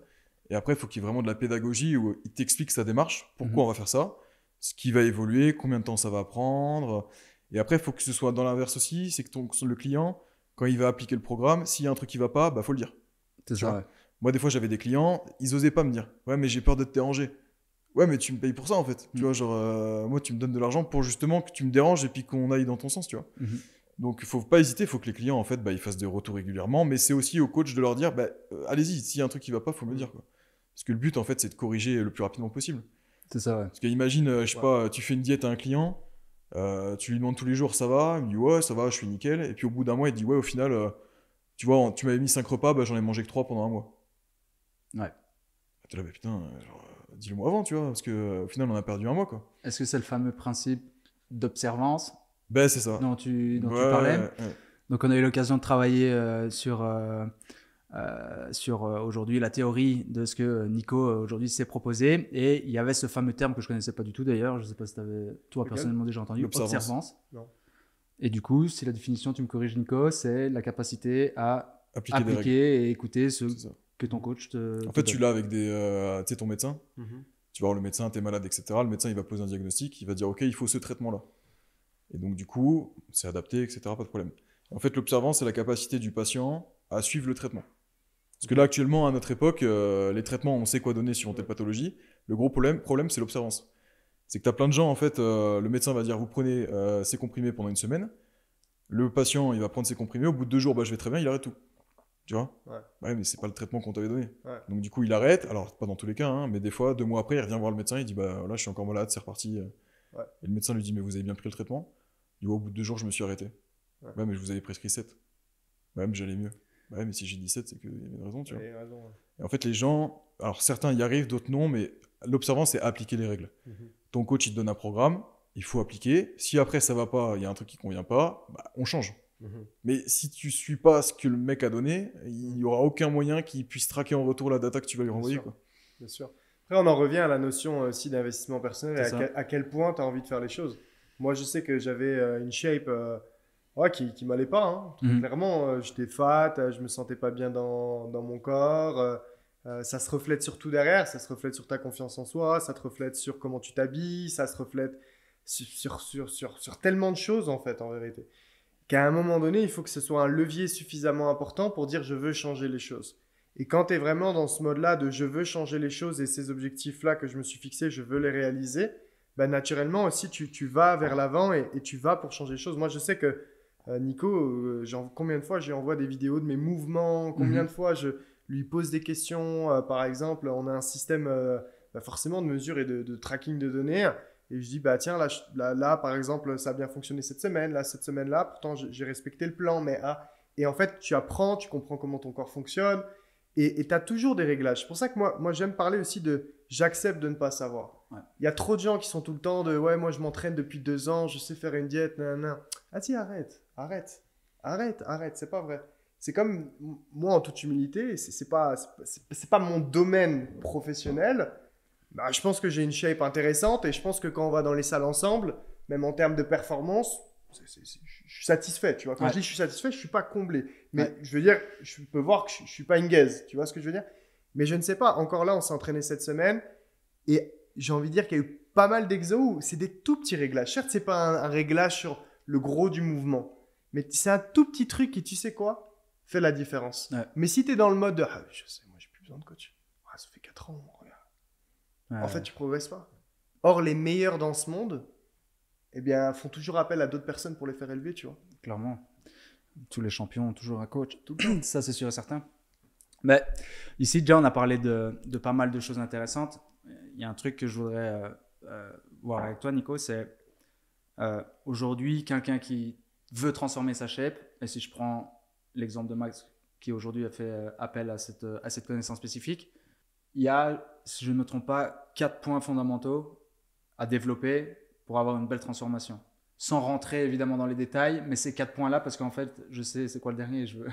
Et après, il faut qu'il y ait vraiment de la pédagogie où il t'explique sa démarche, pourquoi on va faire ça, ce qui va évoluer, combien de temps ça va prendre. Et après, il faut que ce soit dans l'inverse aussi, c'est que le client, quand il va appliquer le programme, s'il y a un truc qui va pas, bah faut le dire. C'est ça, ouais. Moi, des fois, j'avais des clients, ils osaient pas me dire « Ouais, mais j'ai peur de te déranger. » Ouais, mais tu me payes pour ça, en fait. Tu vois, genre, moi, tu me donnes de l'argent pour justement que tu me déranges et puis qu'on aille dans ton sens, tu vois. Donc, il faut pas hésiter, il faut que les clients, en fait, bah, ils fassent des retours régulièrement. Mais c'est aussi au coach de leur dire bah, allez-y, s'il y a un truc qui va pas, il faut me le dire, quoi. Parce que le but, en fait, c'est de corriger le plus rapidement possible. C'est ça, ouais. Parce qu'imagine, je sais pas, tu fais une diète à un client, tu lui demandes tous les jours « Ça va ?» Il me dit « Ouais, ça va, je suis nickel. » Et puis, au bout d'un mois, il te dit « Ouais, au final, tu vois, tu m'avais mis 5 repas, bah, j'en ai mangé que 3 pendant 1 mois. » Ouais. T'es là, bah putain, dis-le-moi avant, tu vois, parce qu'au final, on a perdu 1 mois, quoi. Est-ce que c'est le fameux principe d'observance Ben, c'est ça. dont tu parlais. Donc, on a eu l'occasion de travailler sur aujourd'hui la théorie de ce que Nico aujourd'hui s'est proposé. Et il y avait ce fameux terme que je connaissais pas du tout d'ailleurs. Je sais pas si tu avais, toi, personnellement déjà entendu. Observance. Non. Et du coup, si la définition, tu me corriges, Nico, c'est la capacité à appliquer et écouter ce que ton coach te En fait, donne. tu l'as avec tu sais, ton médecin. Tu vas voir le médecin, t'es malade, etc. Le médecin, il va poser un diagnostic, il va dire, OK, il faut ce traitement-là. Et donc, du coup, c'est adapté, etc. Pas de problème. En fait, l'observance, c'est la capacité du patient à suivre le traitement. Parce que là, actuellement, à notre époque, les traitements, on sait quoi donner sur telle pathologie. Le gros problème, c'est l'observance. C'est que tu as plein de gens, en fait, le médecin va dire, vous prenez ces comprimés pendant 1 semaine. Le patient, il va prendre ses comprimés. Au bout de 2 jours, bah, je vais très bien, il arrête tout. Tu vois? Ouais, mais c'est pas le traitement qu'on t'avait donné. Ouais. Donc du coup, il arrête. Alors, pas dans tous les cas, hein, mais des fois, 2 mois après, il revient voir le médecin. Il dit, bah là, je suis encore malade, c'est reparti. Ouais. Et le médecin lui dit, mais vous avez bien pris le traitement? Il dit, au bout de 2 jours, je me suis arrêté. Ouais. Mais je vous avais prescrit 7. Mais j'allais mieux. Mais si j'ai dit 7, c'est qu'il y avait une raison, tu vois. Raison, ouais. Et en fait, les gens, alors certains y arrivent, d'autres non, mais l'observant, c'est appliquer les règles. Ton coach, il te donne un programme, il faut appliquer. Si après, ça va pas, il y a un truc qui convient pas, on change. Mais si tu suis pas ce que le mec a donné, il y aura aucun moyen qu'il puisse traquer en retour la data que tu vas lui renvoyer. Bien sûr. Après, on en revient à la notion aussi d'investissement personnel et à quel point tu as envie de faire les choses. Moi, je sais que j'avais une shape qui m'allait pas. Hein. Très clairement, j'étais fat, je me sentais pas bien dans mon corps. Ça se reflète surtout derrière, ça se reflète sur ta confiance en soi, ça te reflète sur comment tu t'habilles, ça se reflète sur tellement de choses en fait, en vérité. Qu'à un moment donné, il faut que ce soit un levier suffisamment important pour dire je veux changer les choses. Et quand tu es vraiment dans ce mode-là de je veux changer les choses et ces objectifs-là que je me suis fixés, je veux les réaliser, naturellement aussi tu vas vers l'avant et tu vas pour changer les choses. Moi, je sais que Nico, combien de fois je lui envoie des vidéos de mes mouvements, combien de fois je lui pose des questions. Par exemple, on a un système forcément de mesure et de tracking de données. Et je dis, tiens, là, par exemple, ça a bien fonctionné cette semaine-là, pourtant, j'ai respecté le plan, Et en fait, tu apprends, tu comprends comment ton corps fonctionne, et tu as toujours des réglages. C'est pour ça que moi j'aime parler aussi de j'accepte de ne pas savoir. Il y a trop de gens qui sont tout le temps de, ouais, moi, je m'entraîne depuis 2 ans, je sais faire une diète, nanana. Ah, si, arrête, c'est pas vrai. C'est comme, moi, en toute humilité, c'est pas mon domaine professionnel. Je pense que j'ai une shape intéressante et je pense que quand on va dans les salles ensemble, même en termes de performance, je suis satisfait. Tu vois, quand je dis je suis satisfait, je suis pas comblé. Mais je veux dire, je peux voir que je suis pas une gaze. Tu vois ce que je veux dire? Mais je ne sais pas. Encore là, on s'est entraîné cette semaine et j'ai envie de dire qu'il y a eu pas mal d'exos où c'est des tout petits réglages. Certes, c'est pas un réglage sur le gros du mouvement, mais c'est un tout petit truc qui, tu sais quoi, fait la différence. Mais si tu es dans le mode de je sais, moi j'ai plus besoin de coach. Ça fait 4 ans. En fait, tu progresses pas. Or, les meilleurs dans ce monde, font toujours appel à d'autres personnes pour les faire élever, tu vois. Clairement. Tous les champions ont toujours un coach. Ça, c'est sûr et certain. Mais ici, déjà, on a parlé de pas mal de choses intéressantes. Il y a un truc que je voudrais voir avec toi, Nico, c'est aujourd'hui, quelqu'un qui veut transformer sa shape, et si je prends l'exemple de Max, qui aujourd'hui a fait appel à cette connaissance spécifique, il y a, si je ne me trompe pas, 4 points fondamentaux à développer pour avoir une belle transformation. Sans rentrer évidemment dans les détails, mais ces 4 points-là, parce qu'en fait, je sais c'est quoi le dernier, je vais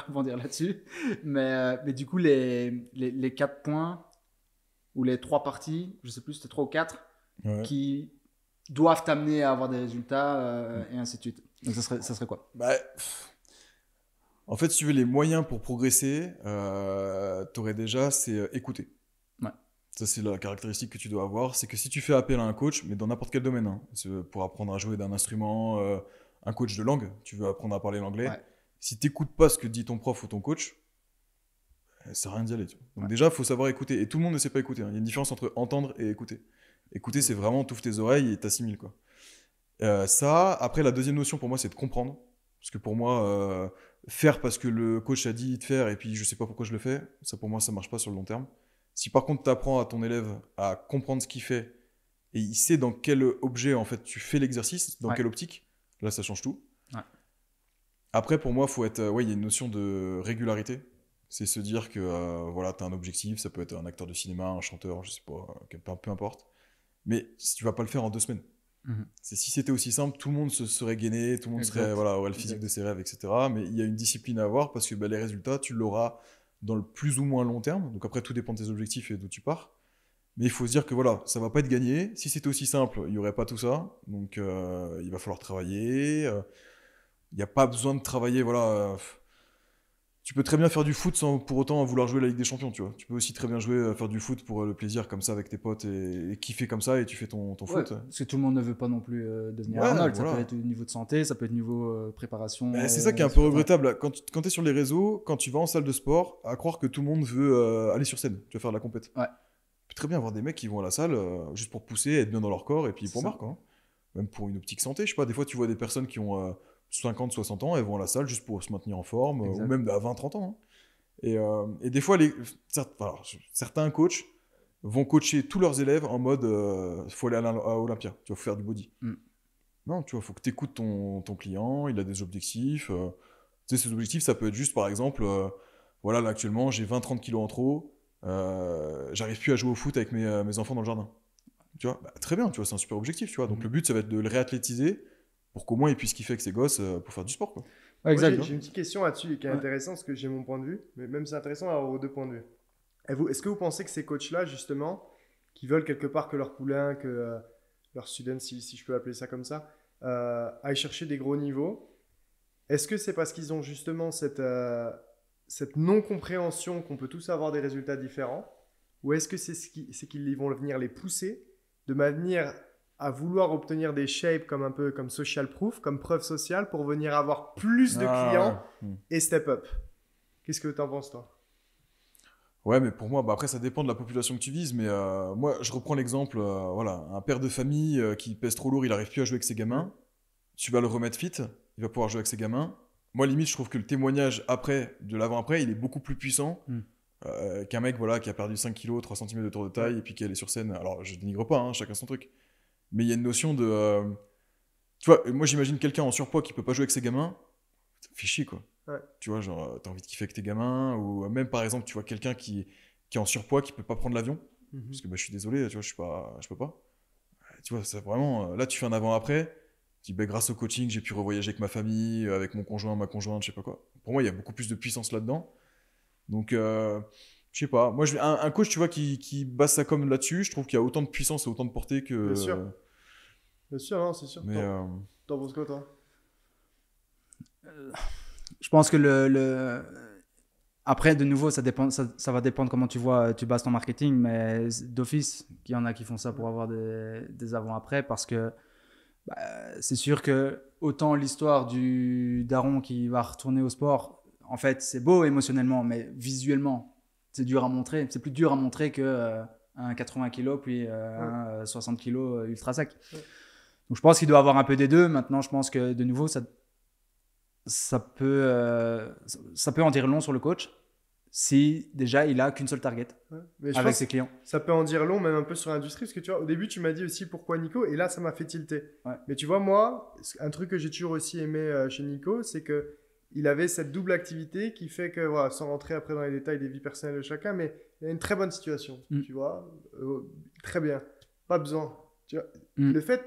rebondir là-dessus. Mais du coup, les 4 points, ou les 3 parties, je ne sais plus, c'était 3 ou 4, qui doivent t'amener à avoir des résultats, et ainsi de suite. Donc ça serait quoi? En fait, si tu veux les moyens pour progresser, t'aurais déjà, c'est écouter. Ça, c'est la caractéristique que tu dois avoir. C'est que si tu fais appel à un coach, mais dans n'importe quel domaine, hein, pour apprendre à jouer d'un instrument, un coach de langue, tu veux apprendre à parler l'anglais, si tu n'écoutes pas ce que dit ton prof ou ton coach, ça sert à rien d'y aller. Tu vois. Donc déjà, il faut savoir écouter. Et tout le monde ne sait pas écouter. Hein. Il y a une différence entre entendre et écouter. Écouter, c'est vraiment t'ouvres tes oreilles et t'assimiles, quoi. Après, la deuxième notion pour moi, c'est de comprendre. Parce que pour moi, faire parce que le coach a dit de faire et puis je sais pas pourquoi je le fais, ça pour moi, ça marche pas sur le long terme. Si par contre tu apprends à ton élève à comprendre ce qu'il fait et il sait dans quel objet en fait tu fais l'exercice, dans quelle optique, là ça change tout. Après pour moi, faut être, il y a une notion de régularité. C'est se dire que voilà, tu as un objectif, ça peut être un acteur de cinéma, un chanteur, je sais pas, peu importe. Mais si tu vas pas le faire en 2 semaines. Si c'était aussi simple, tout le monde se serait gainé, tout le monde aurait le physique de ses rêves, etc. Mais il y a une discipline à avoir parce que les résultats, tu l'auras dans le plus ou moins long terme. Donc après, tout dépend de tes objectifs et d'où tu pars. Mais il faut se dire que voilà, ça va pas être gagné. Si c'était aussi simple, il y aurait pas tout ça. Donc il va falloir travailler. Il n'y a pas besoin de travailler, voilà. Tu peux très bien faire du foot sans pour autant vouloir jouer la Ligue des Champions, tu vois. Tu peux aussi très bien faire du foot pour le plaisir comme ça avec tes potes et kiffer comme ça et tu fais ton foot. Parce que tout le monde ne veut pas non plus devenir Arnold. Voilà. Ça peut être au niveau de santé, ça peut être niveau préparation. C'est ça qui est un peu regrettable. Quand tu es sur les réseaux, quand tu vas en salle de sport, à croire que tout le monde veut aller sur scène, tu vas faire de la compète. Tu peux très bien avoir des mecs qui vont à la salle juste pour pousser, être bien dans leur corps et puis pour marque. Hein. Même pour une optique santé, je sais pas, des fois tu vois des personnes qui ont 50, 60 ans, elles vont à la salle juste pour se maintenir en forme, ou même à 20, 30 ans. Hein. Et des fois, certains coachs vont coacher tous leurs élèves en mode faut aller à Olympia, tu vas faire du body. Non, tu vois, faut que tu écoutes ton client, il a des objectifs. Tu sais, ces objectifs, ça peut être juste, par exemple, voilà, là actuellement, j'ai 20-30 kilos en trop, j'arrive plus à jouer au foot avec mes enfants dans le jardin. Tu vois, très bien, tu vois, c'est un super objectif, tu vois. Donc le but, ça va être de le réathlétiser pour qu'au moins il puisse kiffer avec ses gosses pour faire du sport, quoi. Ouais, exact. J'ai une petite question là-dessus qui est intéressante, parce que j'ai mon point de vue, mais même c'est intéressant d'avoir vos deux points de vue. Est-ce que vous pensez que ces coachs-là, justement, qui veulent quelque part que leur poulain, que leurs students, si je peux appeler ça comme ça, aillent chercher des gros niveaux, est-ce que c'est parce qu'ils ont justement cette non-compréhension qu'on peut tous avoir des résultats différents, ou est-ce que c'est qu'ils vont venir les pousser de manière à vouloir obtenir des shapes comme un peu comme social proof, comme preuve sociale pour venir avoir plus de clients et step up? Qu'est-ce que tu en penses, toi? Ouais, mais pour moi, après, ça dépend de la population que tu vises. Mais moi, je reprends l'exemple, voilà, un père de famille qui pèse trop lourd, il n'arrive plus à jouer avec ses gamins. Tu vas le remettre fit, il va pouvoir jouer avec ses gamins. Moi, limite, je trouve que le témoignage de l'avant-après, il est beaucoup plus puissant qu'un mec voilà, qui a perdu 5 kilos, 3 cm de tour de taille et puis qui est allé sur scène. Alors, je dénigre pas, hein, chacun son truc. Mais il y a une notion de... tu vois, moi, j'imagine quelqu'un en surpoids qui peut pas jouer avec ses gamins. Ça fait chier, quoi. Ouais. Tu vois, genre, t'as envie de kiffer avec tes gamins, ou même par exemple, tu vois quelqu'un qui est en surpoids, qui peut pas prendre l'avion, parce que je suis désolé, tu vois, je peux pas. Tu vois, c'est vraiment, là, tu fais un avant-après, tu dis, grâce au coaching, j'ai pu revoyager avec ma famille, avec mon conjoint, ma conjointe, je sais pas quoi. Pour moi, il y a beaucoup plus de puissance là-dedans. Donc, je sais pas. Moi, un coach, tu vois, qui base sa com là-dessus, je trouve qu'il y a autant de puissance et autant de portée que. Bien sûr. Bien sûr, non, c'est sûr. Mais, t'en penses quoi, toi? Je pense que après, de nouveau, ça va dépendre comment tu bases ton marketing, mais d'office, il y en a qui font ça pour avoir des avant-après, parce que c'est sûr que autant l'histoire du daron qui va retourner au sport, en fait, c'est beau émotionnellement, mais visuellement, c'est dur à montrer. C'est plus dur à montrer que un 80 kg puis un 60 kg ultra sec. Donc je pense qu'il doit avoir un peu des deux. Maintenant, je pense que de nouveau, ça peut en dire long sur le coach si déjà il a qu'une seule target avec ses clients. Ça peut en dire long même un peu sur l'industrie, parce que tu vois, au début tu m'as dit aussi pourquoi Nico, et là ça m'a fait tilter. Mais tu vois, moi, un truc que j'ai toujours aussi aimé chez Nico, c'est que il avait cette double activité qui fait que, voilà, sans rentrer après dans les détails des vies personnelles de chacun, mais il a une très bonne situation, tu vois, très bien, pas besoin, tu vois, le fait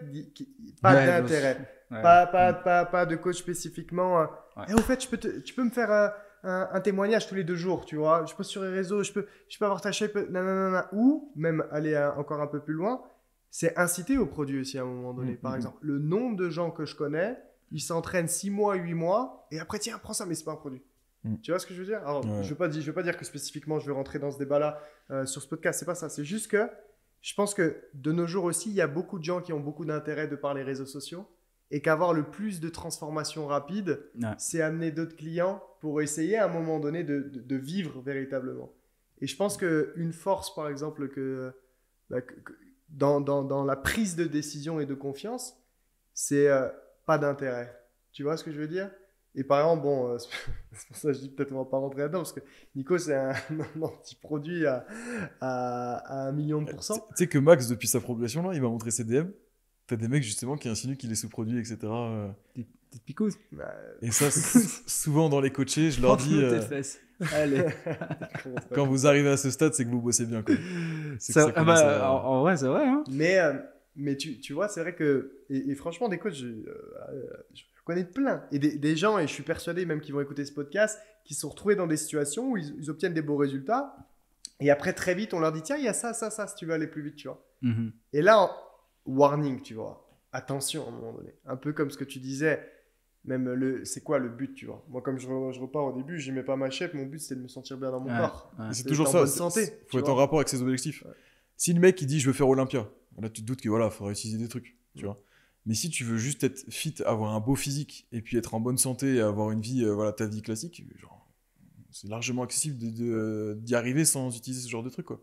pas d'intérêt. Pas de coach spécifiquement. Et au fait, tu peux me faire un témoignage tous les 2 jours, tu vois. Je poste sur les réseaux, je peux avoir ta shape, nanana. Ou même aller encore un peu plus loin, c'est inciter au produit aussi à un moment donné. Par exemple, le nombre de gens que je connais, ils s'entraînent 6 mois, 8 mois, et après, tiens, prends ça, mais c'est pas un produit. Tu vois ce que je veux dire? Alors, je veux pas dire que spécifiquement, je vais rentrer dans ce débat-là sur ce podcast, c'est pas ça. C'est juste que je pense que de nos jours aussi, il y a beaucoup de gens qui ont beaucoup d'intérêt de par les réseaux sociaux. Et qu'avoir le plus de transformation rapide, c'est amener d'autres clients pour essayer à un moment donné de vivre véritablement. Et je pense qu'une force, par exemple, dans la prise de décision et de confiance, c'est pas d'intérêt. Tu vois ce que je veux dire? Et par exemple, bon, c'est pour ça que je dis peut-être on va pas rentrer là-dedans, parce que Nico, c'est un anti-produit à 1 million de %. Tu sais que Max, depuis sa progression, là, il m'a montré ses DM. T'as des mecs justement qui insinuent qu'il est sous-produit, etc. Des petites picouses. Et ça, souvent dans les coachés, je leur dis allez. Quand vous arrivez à ce stade, c'est que vous bossez bien, quoi. En vrai, c'est vrai. Hein. Mais tu vois, c'est vrai que... Et franchement, des coachs, je connais plein. Et des gens, et je suis persuadé même qu'ils vont écouter ce podcast, qui se sont retrouvés dans des situations où ils obtiennent des beaux résultats. Et après, très vite, on leur dit, tiens, il y a ça, si tu veux aller plus vite, tu vois. Et là... warning, tu vois. Attention à un moment donné. Un peu comme ce que tu disais, même c'est quoi le but, tu vois. Moi, comme je repars au début, j'aimais pas ma shape, mon but c'était de me sentir bien dans mon corps. C'est toujours ça. Il faut être en rapport avec ses objectifs. Si le mec il dit je veux faire Olympia, là tu te doutes que voilà, faudra utiliser des trucs, tu vois. Mais si tu veux juste être fit, avoir un beau physique et puis être en bonne santé et avoir une vie, voilà, ta vie classique, genre, c'est largement accessible d'y arriver sans utiliser ce genre de trucs, quoi.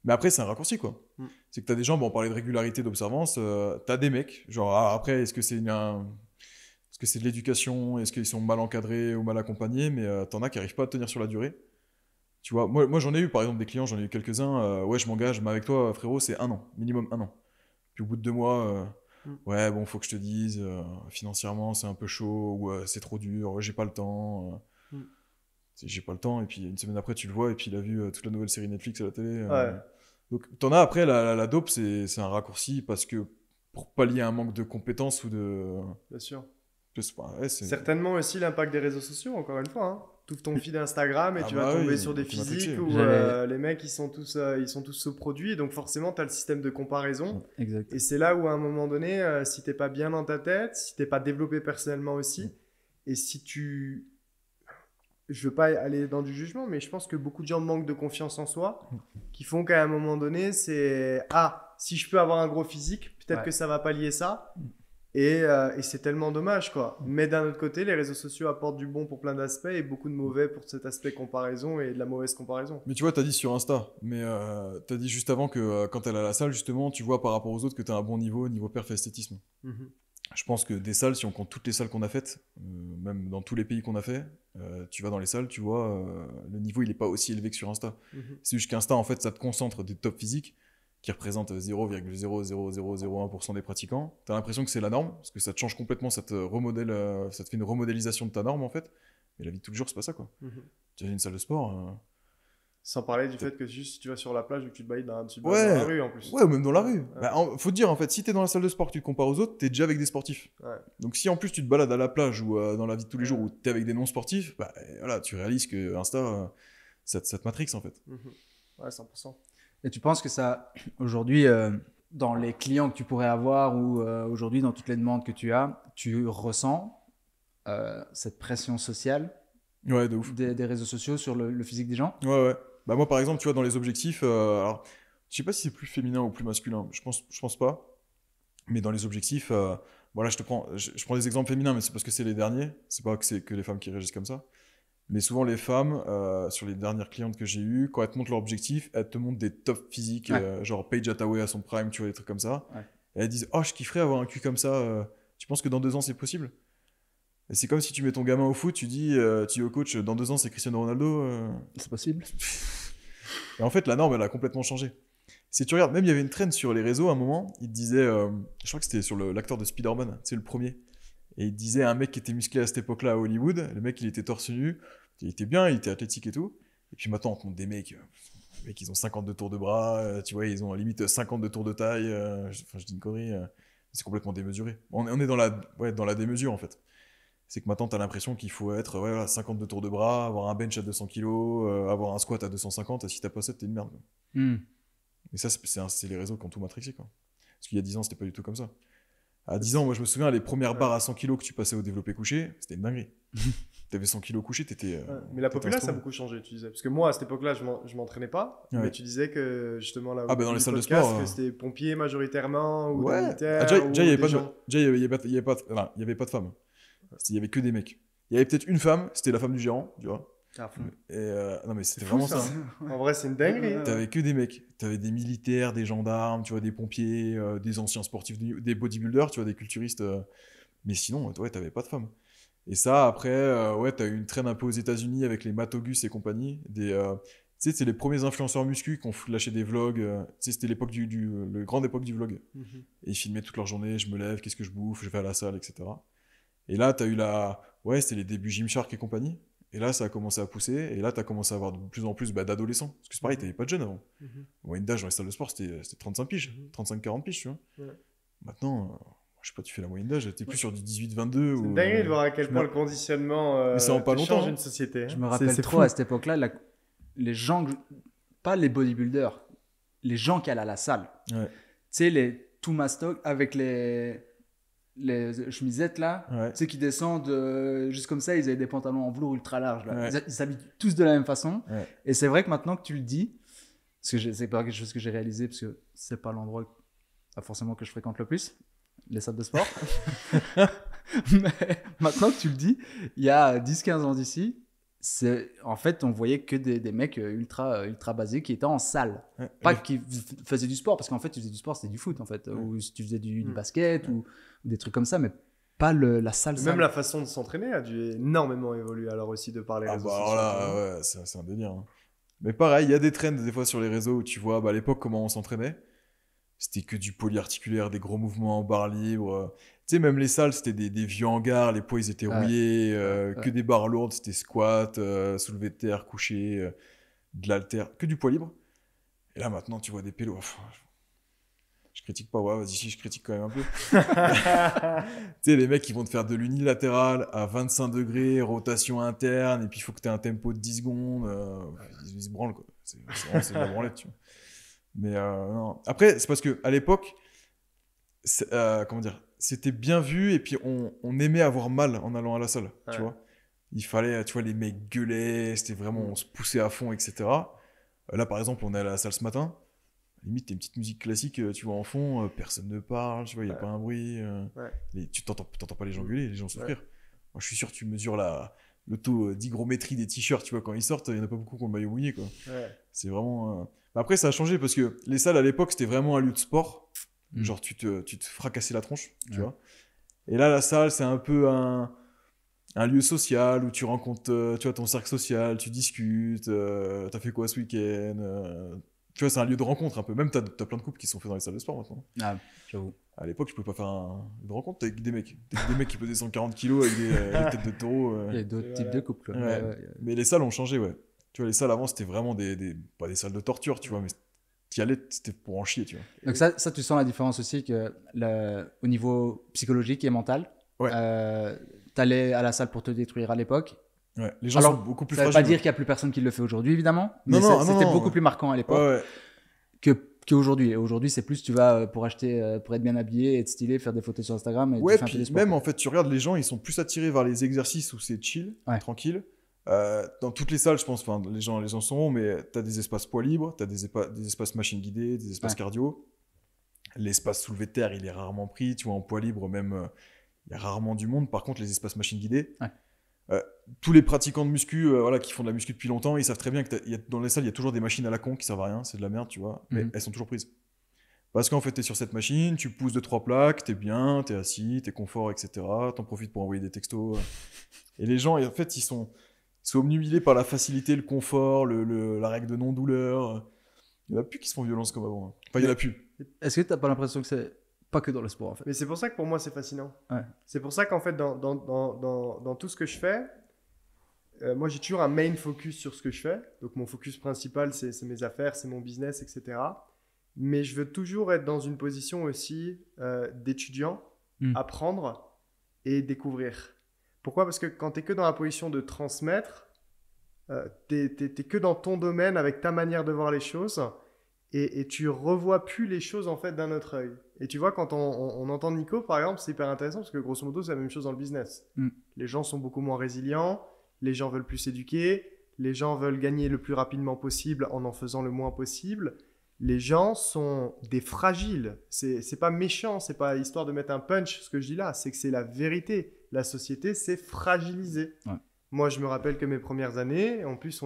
Mais après, c'est un raccourci, quoi. C'est que t'as des gens, bon, on parlait de régularité d'observance, t'as des mecs, genre, après, est-ce que c'est Est-ce que c'est de l'éducation? Est-ce qu'ils sont mal encadrés ou mal accompagnés? Mais t'en as qui n'arrivent pas à tenir sur la durée. Tu vois, moi j'en ai eu par exemple des clients, j'en ai eu quelques-uns. Ouais, je m'engage, mais avec toi, frérot, c'est 1 an, minimum 1 an. Puis au bout de 2 mois, ouais, bon, faut que je te dise, financièrement, c'est un peu chaud, ou c'est trop dur, ouais, j'ai pas le temps. J'ai pas le temps, et puis une semaine après, tu le vois, et puis il a vu toute la nouvelle série Netflix à la télé. Donc, t'en as après, la dope, c'est un raccourci parce que pour pallier un manque de compétences ou de. Bien sûr. Ouais, certainement aussi l'impact des réseaux sociaux, encore une fois. Hein. Tu ouvres ton feed Instagram et tu vas tomber sur des physiques où les mecs ils sont tous sous-produits, donc forcément tu as le système de comparaison. Exact. Et c'est là où à un moment donné, si t'es pas bien dans ta tête, si t'es pas développé personnellement aussi, et si tu... Je veux pas aller dans du jugement, mais je pense que beaucoup de gens manquent de confiance en soi, qui font qu'à un moment donné, c'est si je peux avoir un gros physique, peut-être que ça va pallier ça. Et c'est tellement dommage, quoi. Mais d'un autre côté, les réseaux sociaux apportent du bon pour plein d'aspects et beaucoup de mauvais pour cet aspect comparaison et de la mauvaise comparaison. Mais tu vois, t'as dit sur Insta, mais t'as dit juste avant que quand elle est à la salle, justement, tu vois par rapport aux autres que t'as un bon niveau perf esthétisme. Je pense que des salles, si on compte toutes les salles qu'on a faites, même dans tous les pays qu'on a fait, tu vas dans les salles, tu vois, le niveau il est pas aussi élevé que sur Insta. C'est juste qu'Insta, en fait, ça te concentre des top physiques qui représentent 0,00001% des pratiquants. T'as l'impression que c'est la norme, parce que ça te change complètement, ça te fait une remodélisation de ta norme, en fait. Mais la vie de tous les jours, c'est pas ça, quoi. Tu as une salle de sport... Sans parler du fait que juste si tu vas sur la plage ou que tu te bailles dans la rue en plus. Ouais, ou même dans la rue. Bah, faut te dire, en fait, si t'es dans la salle de sport, tu te compares aux autres, t'es déjà avec des sportifs. Donc si en plus tu te balades à la plage ou dans la vie de tous les jours où t'es avec des non-sportifs, bah voilà, tu réalises que Insta, ça te matrix en fait. Ouais, 100%. Et tu penses que ça, aujourd'hui, dans les clients que tu pourrais avoir ou aujourd'hui dans toutes les demandes que tu as, tu ressens cette pression sociale de ouf. Des réseaux sociaux sur le physique des gens? Ouais. Bah moi par exemple, tu vois, dans les objectifs, alors je sais pas si c'est plus féminin ou plus masculin, je pense pas. Mais dans les objectifs, voilà, je prends des exemples féminins, mais c'est parce que c'est les derniers, c'est pas que c'est que les femmes qui réagissent comme ça. Mais souvent les femmes, sur les dernières clientes que j'ai eues, quand elles te montrent leur objectif, elles te montrent des top physiques, genre Paige Hathaway à son prime, tu vois, des trucs comme ça. Et elles disent, oh, je kifferais avoir un cul comme ça, tu penses que dans 2 ans c'est possible? Et c'est comme si tu mets ton gamin au foot, tu dis au coach, dans 2 ans c'est Cristiano Ronaldo. C'est possible. Et en fait, la norme, elle a complètement changé. Si tu regardes, même il y avait une trend sur les réseaux à un moment, il te disait, je crois que c'était sur l'acteur de Spider-Man, c'est le premier. Et il disait un mec qui était musclé à cette époque-là à Hollywood, le mec il était torse nu, il était bien, il était athlétique et tout. Et puis maintenant on compte des mecs, ils ont 52 tours de bras, tu vois, ils ont limite 52 tours de taille, je dis une connerie, c'est complètement démesuré. On est dans la démesure en fait. C'est que maintenant, tu as l'impression qu'il faut être 52 tours de bras, avoir un bench à 200 kg, avoir un squat à 250, et si t'as pas ça, t'es une merde. Et ça, c'est les réseaux qui ont tout matrixé, quoi. Parce qu'il y a 10 ans, c'était pas du tout comme ça. À 10 ans, moi, je me souviens, les premières barres à 100 kg que tu passais au développé couché, c'était une dinguerie. T'avais 100 kg couché, t'étais... Mais la populace a beaucoup changé, tu disais. Parce que moi, à cette époque-là, je m'entraînais pas. Mais tu disais que, justement, là, dans les salles de sport... que c'était pompiers majoritairement, ou déjà, militaires, il y avait pas de femmes. Il y avait que des mecs. Il y avait peut-être une femme, c'était la femme du gérant, tu vois. Et non mais c'était vraiment ça. En vrai, c'est une dinguerie. T'avais que des mecs. T'avais des militaires, des gendarmes, tu vois, des pompiers, des anciens sportifs, des bodybuilders, tu vois, des culturistes. Mais sinon, ouais, t'avais pas de femmes. Et ça, après, t'as eu une traîne un peu aux États-Unis avec les Matogus et compagnie. Tu sais, c'est les premiers influenceurs muscu qui ont lâché des vlogs. Tu sais, c'était l'époque le grande époque du vlog. Et ils filmaient toute leur journée. Je me lève, qu'est-ce que je bouffe, je vais à la salle, etc. Et là, t'as eu c'était les débuts Gymshark et compagnie. Et là, ça a commencé à pousser. Et là, t'as commencé à avoir de plus en plus d'adolescents. Parce que c'est pareil, t'avais pas de jeunes avant. La moyenne d'âge dans les salles de sport, c'était 35 piges. 35-40 piges, tu vois. Maintenant, je sais pas, tu fais la moyenne d'âge, t'es plus sur du 18-22. C'est une dinguerie de voir à quel point le conditionnement change une société. Je me rappelle trop à cette époque-là, les gens, pas les bodybuilders, les gens qui allaient à la salle. Tu sais, les tout mastoc avec les chemisettes là, tu sais, qui descendent juste comme ça, ils avaient des pantalons en velours ultra larges là. Ils s'habillent tous de la même façon. Et c'est vrai que maintenant que tu le dis, parce que c'est pas quelque chose que j'ai réalisé, parce que c'est pas l'endroit forcément que je fréquente le plus, les salles de sport. Mais maintenant que tu le dis, il y a 10-15 ans d'ici, en fait, on voyait que des mecs ultra basiques qui étaient en salle. Pas qui faisaient du sport, parce qu'en fait, tu faisais du sport, c'était du foot, en fait. Ou si tu faisais du basket ou des trucs comme ça, mais pas la salle. Même la façon de s'entraîner a dû énormément évoluer alors aussi de par les réseaux sociaux. Alors là, ouais, c'est un délire. Hein. Mais pareil, il y a des trends des fois sur les réseaux où tu vois à l'époque comment on s'entraînait. C'était que du polyarticulaire, des gros mouvements en barre libre. Tu sais, même les salles, c'était des vieux hangars, les poids ils étaient rouillés, que des barres lourdes, c'était squat, soulevé de terre, couché, de l'haltère, que du poids libre. Et là maintenant, tu vois des pélos. Je critique pas, ouais, vas-y, si je critique quand même un peu. Tu sais, les mecs, ils vont te faire de l'unilatéral à 25 degrés, rotation interne, et puis il faut que tu aies un tempo de 10 secondes. Ils se branlent, quoi. C'est de la branlette, tu vois. Mais non. Après, c'est parce qu'à l'époque, comment dire, c'était bien vu, et puis on aimait avoir mal en allant à la salle, tu vois. Il fallait, tu vois, les mecs gueulaient, c'était vraiment, on se poussait à fond, etc. Là, par exemple, on est à la salle ce matin. Limite, t'as une petite musique classique, tu vois, en fond, personne ne parle, tu vois, il n'y a pas un bruit. Tu t'entends pas les gens gueuler, les gens souffrir. Moi, je suis sûr que tu mesures le taux d'hygrométrie des t-shirts, tu vois, quand ils sortent, il n'y en a pas beaucoup qui ont le maillot mouillé, quoi. C'est vraiment... Après, ça a changé parce que les salles, à l'époque, c'était vraiment un lieu de sport. Genre, tu te fracassais la tronche, tu vois. Et là, la salle, c'est un peu un lieu social où tu rencontres, tu vois, ton cercle social, tu discutes, t'as fait quoi ce week-end tu vois, c'est un lieu de rencontre un peu. Même, t'as plein de couples qui sont faits dans les salles de sport maintenant. Ah, j'avoue. À l'époque, tu pouvais pas faire une rencontre avec des mecs. Des mecs qui pesaient 140 kilos avec des têtes de taureau. Il y a d'autres types de couples. Mais les salles ont changé, ouais. Tu vois, les salles avant, c'était vraiment pas des salles de torture, tu vois, mais t'y allais, c'était pour en chier, tu vois. Donc ça, tu sens la différence aussi que au niveau psychologique et mental, t'allais à la salle pour te détruire à l'époque. Ouais, les gens sont beaucoup plus fragiles. Ça veut pas dire qu'il y a plus personne qui le fait aujourd'hui, évidemment. Mais c'était beaucoup plus marquant à l'époque qu'aujourd'hui. Et aujourd'hui, c'est plus tu vas pour acheter, pour être bien habillé, être stylé, faire des photos sur Instagram. Et ouais, puis même en fait, tu regardes les gens, ils sont plus attirés vers les exercices où c'est chill, tranquille. Dans toutes les salles, je pense, enfin, les gens sont bons, mais t'as des espaces poids libres, t'as des espaces machines guidées, des espaces cardio. L'espace soulevé de terre, il est rarement pris. Tu vois, en poids libre, même, il y a rarement du monde. Par contre, les espaces machines guidées. Tous les pratiquants de muscu qui font de la muscu depuis longtemps, ils savent très bien que dans les salles, il y a toujours des machines à la con qui servent à rien, c'est de la merde, tu vois, mais elles sont toujours prises. Parce qu'en fait, t'es sur cette machine, tu pousses 2-3 plaques, t'es bien, t'es assis, t'es confort, etc. T'en profites pour envoyer des textos. Et les gens, en fait, ils sont obnubilés par la facilité, le confort, la règle de non-douleur. Il n'y en a plus qui se font violence comme avant. Hein. Enfin, il n'y en a plus. Est-ce que t'as pas l'impression que c'est pas que dans le sport en fait? Mais c'est pour ça que pour moi c'est fascinant. C'est pour ça qu'en fait dans tout ce que je fais, moi j'ai toujours un main focus sur ce que je fais. Donc mon focus principal c'est mes affaires, c'est mon business, etc. Mais je veux toujours être dans une position aussi d'étudiant, apprendre et découvrir. Pourquoi? Parce que quand tu es que dans la position de transmettre, tu es que dans ton domaine avec ta manière de voir les choses. Et tu revois plus les choses en fait d'un autre œil. Et tu vois, quand on entend Nico, par exemple, c'est hyper intéressant parce que grosso modo, c'est la même chose dans le business. Les gens sont beaucoup moins résilients, les gens veulent plus s'éduquer, les gens veulent gagner le plus rapidement possible en faisant le moins possible. Les gens sont des fragiles. C'est pas méchant, c'est pas histoire de mettre un punch, ce que je dis là, c'est que c'est la vérité. La société s'est fragilisée. Moi, je me rappelle que mes premières années, en plus,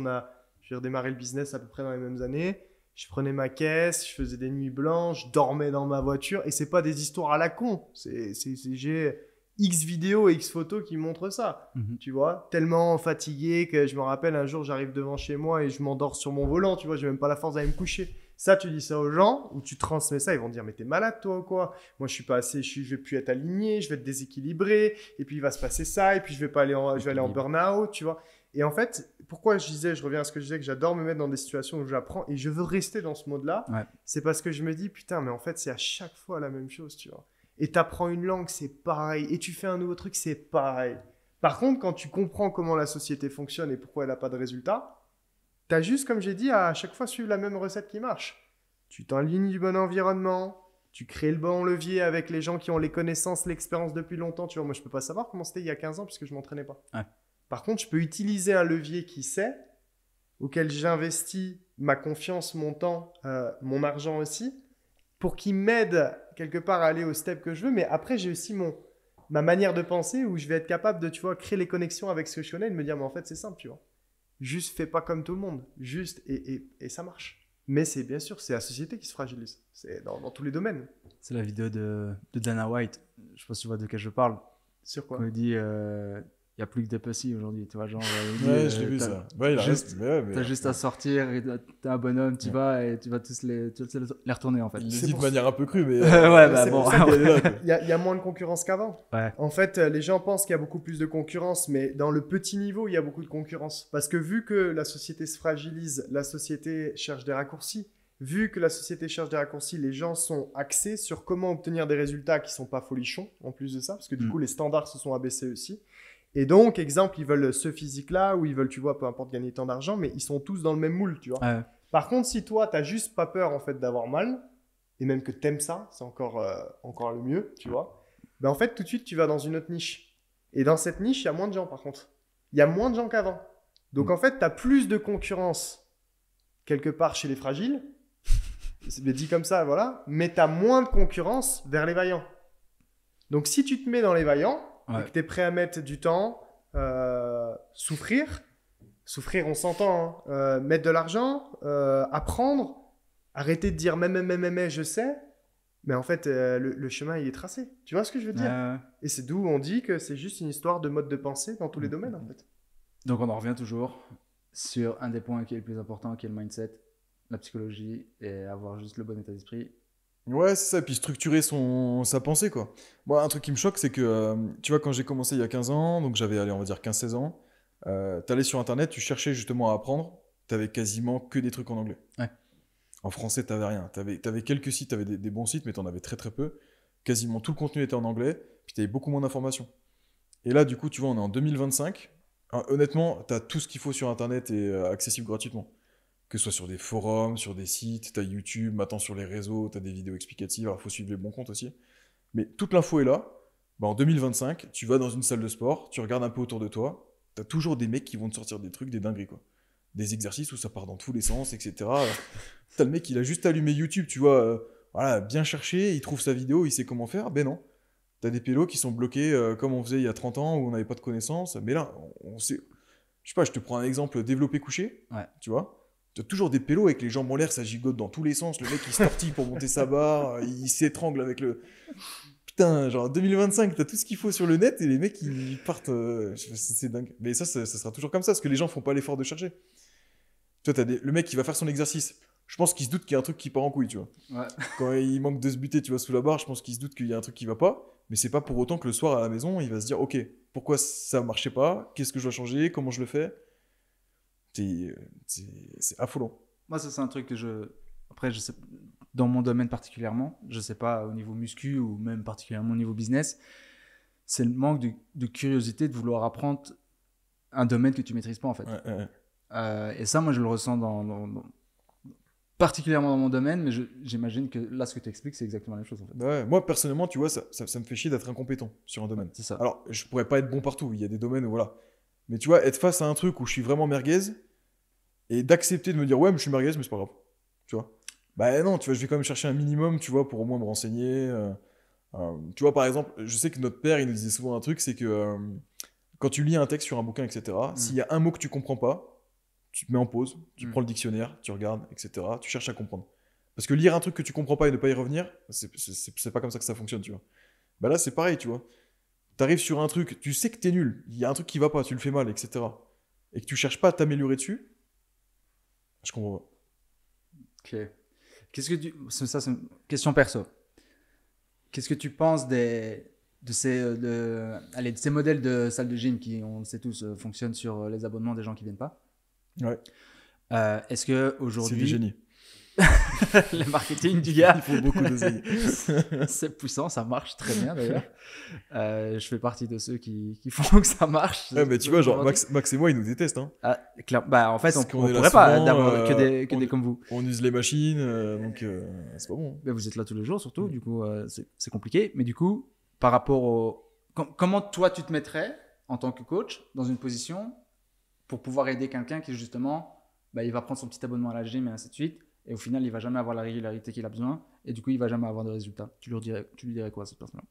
j'ai redémarré le business à peu près dans les mêmes années. Je prenais ma caisse, je faisais des nuits blanches, je dormais dans ma voiture et c'est pas des histoires à la con. J'ai X vidéos et X photos qui montrent ça. Tu vois, tellement fatigué que je me rappelle un jour j'arrive devant chez moi et je m'endors sur mon volant, tu vois, j'ai même pas la force d'aller me coucher. Ça, tu dis ça aux gens ou tu transmets ça, ils vont dire mais t'es malade toi ou quoi? Moi je suis pas assez, je vais plus être aligné, je vais être déséquilibré et puis il va se passer ça et puis je vais aller en burn-out, tu vois. Et en fait, pourquoi je reviens à ce que je disais, que j'adore me mettre dans des situations où j'apprends et je veux rester dans ce mode-là, c'est parce que je me dis, putain, mais en fait, c'est à chaque fois la même chose, tu vois. Et t'apprends une langue, c'est pareil. Et tu fais un nouveau truc, c'est pareil. Par contre, quand tu comprends comment la société fonctionne et pourquoi elle n'a pas de résultats, t'as juste, comme j'ai dit, à chaque fois suivre la même recette qui marche. Tu t'enlignes du bon environnement, tu crées le bon levier avec les gens qui ont les connaissances, l'expérience depuis longtemps. Tu vois, moi, je peux pas savoir comment c'était il y a 15 ans puisque je m'entraînais pas. Par contre, je peux utiliser un levier qui sait, auquel j'investis ma confiance, mon temps, mon argent aussi, pour qu'il m'aide quelque part à aller au step que je veux. Mais après, j'ai aussi ma manière de penser où je vais être capable de, tu vois, créer les connexions avec ce que je connais et de me dire, mais en fait, c'est simple, tu vois. Juste fais pas comme tout le monde. Juste, et ça marche. Mais c'est bien sûr, c'est la société qui se fragilise. C'est dans tous les domaines. C'est la vidéo de Dana White. Je sais pas si tu vois de quel je parle. Sur quoi? Quand il dit il n'y a plus que des pussies aujourd'hui, tu vois, genre. Ouais, je l'ai vu ça. Ouais, il a juste, t'as juste à sortir, et t'es un bonhomme, tu vas et tu vas tous les retourner en fait. Il le dit de manière un peu crue, mais. Ouais, bah bon. Il y a moins de concurrence qu'avant. Ouais. En fait, les gens pensent qu'il y a beaucoup plus de concurrence, mais dans le petit niveau, il y a beaucoup de concurrence. Parce que vu que la société se fragilise, la société cherche des raccourcis. Vu que la société cherche des raccourcis, les gens sont axés sur comment obtenir des résultats qui sont pas folichons, en plus de ça, parce que du coup, les standards se sont abaissés aussi. Et donc, exemple, ils veulent ce physique-là, ou ils veulent, tu vois, peu importe, gagner tant d'argent, mais ils sont tous dans le même moule, tu vois. Ouais. Par contre, si toi, t'as juste pas peur, en fait, d'avoir mal, et même que t'aimes ça, c'est encore le mieux, tu vois, ben en fait, tout de suite, tu vas dans une autre niche. Et dans cette niche, il y a moins de gens, par contre. Il y a moins de gens qu'avant. Donc, en fait, t'as plus de concurrence, quelque part, chez les fragiles, c'est dit comme ça, voilà, mais t'as moins de concurrence vers les vaillants. Donc, si tu te mets dans les vaillants, et que tu es prêt à mettre du temps, souffrir, on s'entend, hein, mettre de l'argent, apprendre, arrêter de dire mais, je sais, mais en fait, le chemin, il est tracé. Tu vois ce que je veux dire? Et c'est d'où on dit que c'est juste une histoire de mode de pensée dans tous les domaines, en fait. Donc, on en revient toujours sur un des points qui est le plus important, qui est le mindset, la psychologie, et avoir juste le bon état d'esprit. Ouais, c'est ça, et puis structurer sa pensée, quoi. Moi, un truc qui me choque, c'est que, tu vois, quand j'ai commencé il y a 15 ans, donc j'avais, allez, on va dire 15-16 ans, t'allais sur Internet, tu cherchais justement à apprendre, t'avais quasiment que des trucs en anglais. Ouais. En français, t'avais rien. T'avais quelques sites, t'avais des bons sites, mais t'en avais très très peu. Quasiment tout le contenu était en anglais, puis t'avais beaucoup moins d'informations. Et là, du coup, tu vois, on est en 2025. Alors, honnêtement, t'as tout ce qu'il faut sur Internet et accessible gratuitement. Que ce soit sur des forums, sur des sites, t'as YouTube, maintenant sur les réseaux, t'as des vidéos explicatives, alors il faut suivre les bons comptes aussi. Mais toute l'info est là. Bah, en 2025, tu vas dans une salle de sport, tu regardes un peu autour de toi, t'as toujours des mecs qui vont te sortir des trucs, des dingueries, quoi. Des exercices où ça part dans tous les sens, etc. T'as le mec, il a juste allumé YouTube, tu vois, voilà, bien cherché, il trouve sa vidéo, il sait comment faire. Ben non. T'as des pélos qui sont bloqués comme on faisait il y a 30 ans où on n'avait pas de connaissances. Mais là, on sait. Je sais pas, je te prends un exemple développé couché, tu vois. T'as toujours des pélos avec les jambes en l'air, ça gigote dans tous les sens. Le mec, il se tortille pour monter sa barre, il s'étrangle avec le. Putain, genre 2025, t'as tout ce qu'il faut sur le net et les mecs, ils partent. C'est dingue. Mais ça sera toujours comme ça, parce que les gens font pas l'effort de chercher. Toi, le mec qui va faire son exercice. Je pense qu'il se doute qu'il y a un truc qui part en couille, tu vois. Ouais. Quand il manque de se buter, tu vois, sous la barre, je pense qu'il se doute qu'il y a un truc qui va pas. Mais c'est pas pour autant que le soir à la maison, il va se dire, ok, pourquoi ça marchait pas? Qu'est-ce que je dois changer? Comment je le fais? C'est affolant. Moi, ça, c'est un truc que après, je sais, dans mon domaine particulièrement, je sais pas au niveau muscu ou même particulièrement au niveau business, c'est le manque de curiosité de vouloir apprendre un domaine que tu maîtrises pas, en fait. Et ça, moi, je le ressens particulièrement dans mon domaine, mais j'imagine que là, ce que tu expliques, c'est exactement la même chose, en fait. Ouais, moi, personnellement, tu vois, ça me fait chier d'être incompétent sur un domaine. C'est ça. Alors, je pourrais pas être bon partout. Il y a des domaines où, voilà. Mais tu vois, être face à un truc où je suis vraiment merguez et d'accepter de me dire, ouais, mais je suis merguez, mais c'est pas grave. Tu vois. Bah non, tu vois, je vais quand même chercher un minimum, tu vois, pour au moins me renseigner. Tu vois, par exemple, je sais que notre père, il nous disait souvent un truc, c'est que quand tu lis un texte sur un bouquin, etc., s'il y a un mot que tu comprends pas, tu te mets en pause, tu prends le dictionnaire, tu regardes, etc., tu cherches à comprendre. Parce que lire un truc que tu comprends pas et ne pas y revenir, c'est pas comme ça que ça fonctionne, tu vois. Bah là, c'est pareil, tu vois. T'arrives sur un truc, tu sais que t'es nul, il y a un truc qui va pas, tu le fais mal, etc., et que tu cherches pas à t'améliorer dessus, je comprends pas. Ok. Qu'est-ce que ça, c'est une question perso. Qu'est-ce que tu penses de ces modèles de salles de gym qui, on le sait tous, fonctionnent sur les abonnements des gens qui viennent pas? Ouais. Est-ce que aujourd'hui, c'est des génies. le marketing du gars, il faut beaucoup d'oseille. C'est puissant, ça marche très bien d'ailleurs. Je fais partie de ceux qui font que ça marche. Ouais, mais tu vois, genre Max et moi, ils nous détestent. Hein. Bah, en fait, on pourrait pas avoir que des comme vous. On use les machines, donc c'est pas bon. Mais vous êtes là tous les jours, surtout. Du coup, c'est compliqué. Mais du coup, par rapport au comment toi tu te mettrais en tant que coach dans une position pour pouvoir aider quelqu'un qui justement, bah, il va prendre son petit abonnement à la gym et ainsi de suite. Et au final, il va jamais avoir la régularité qu'il a besoin. Et du coup, il va jamais avoir de résultats. Tu lui dirais quoi à cette personne-là?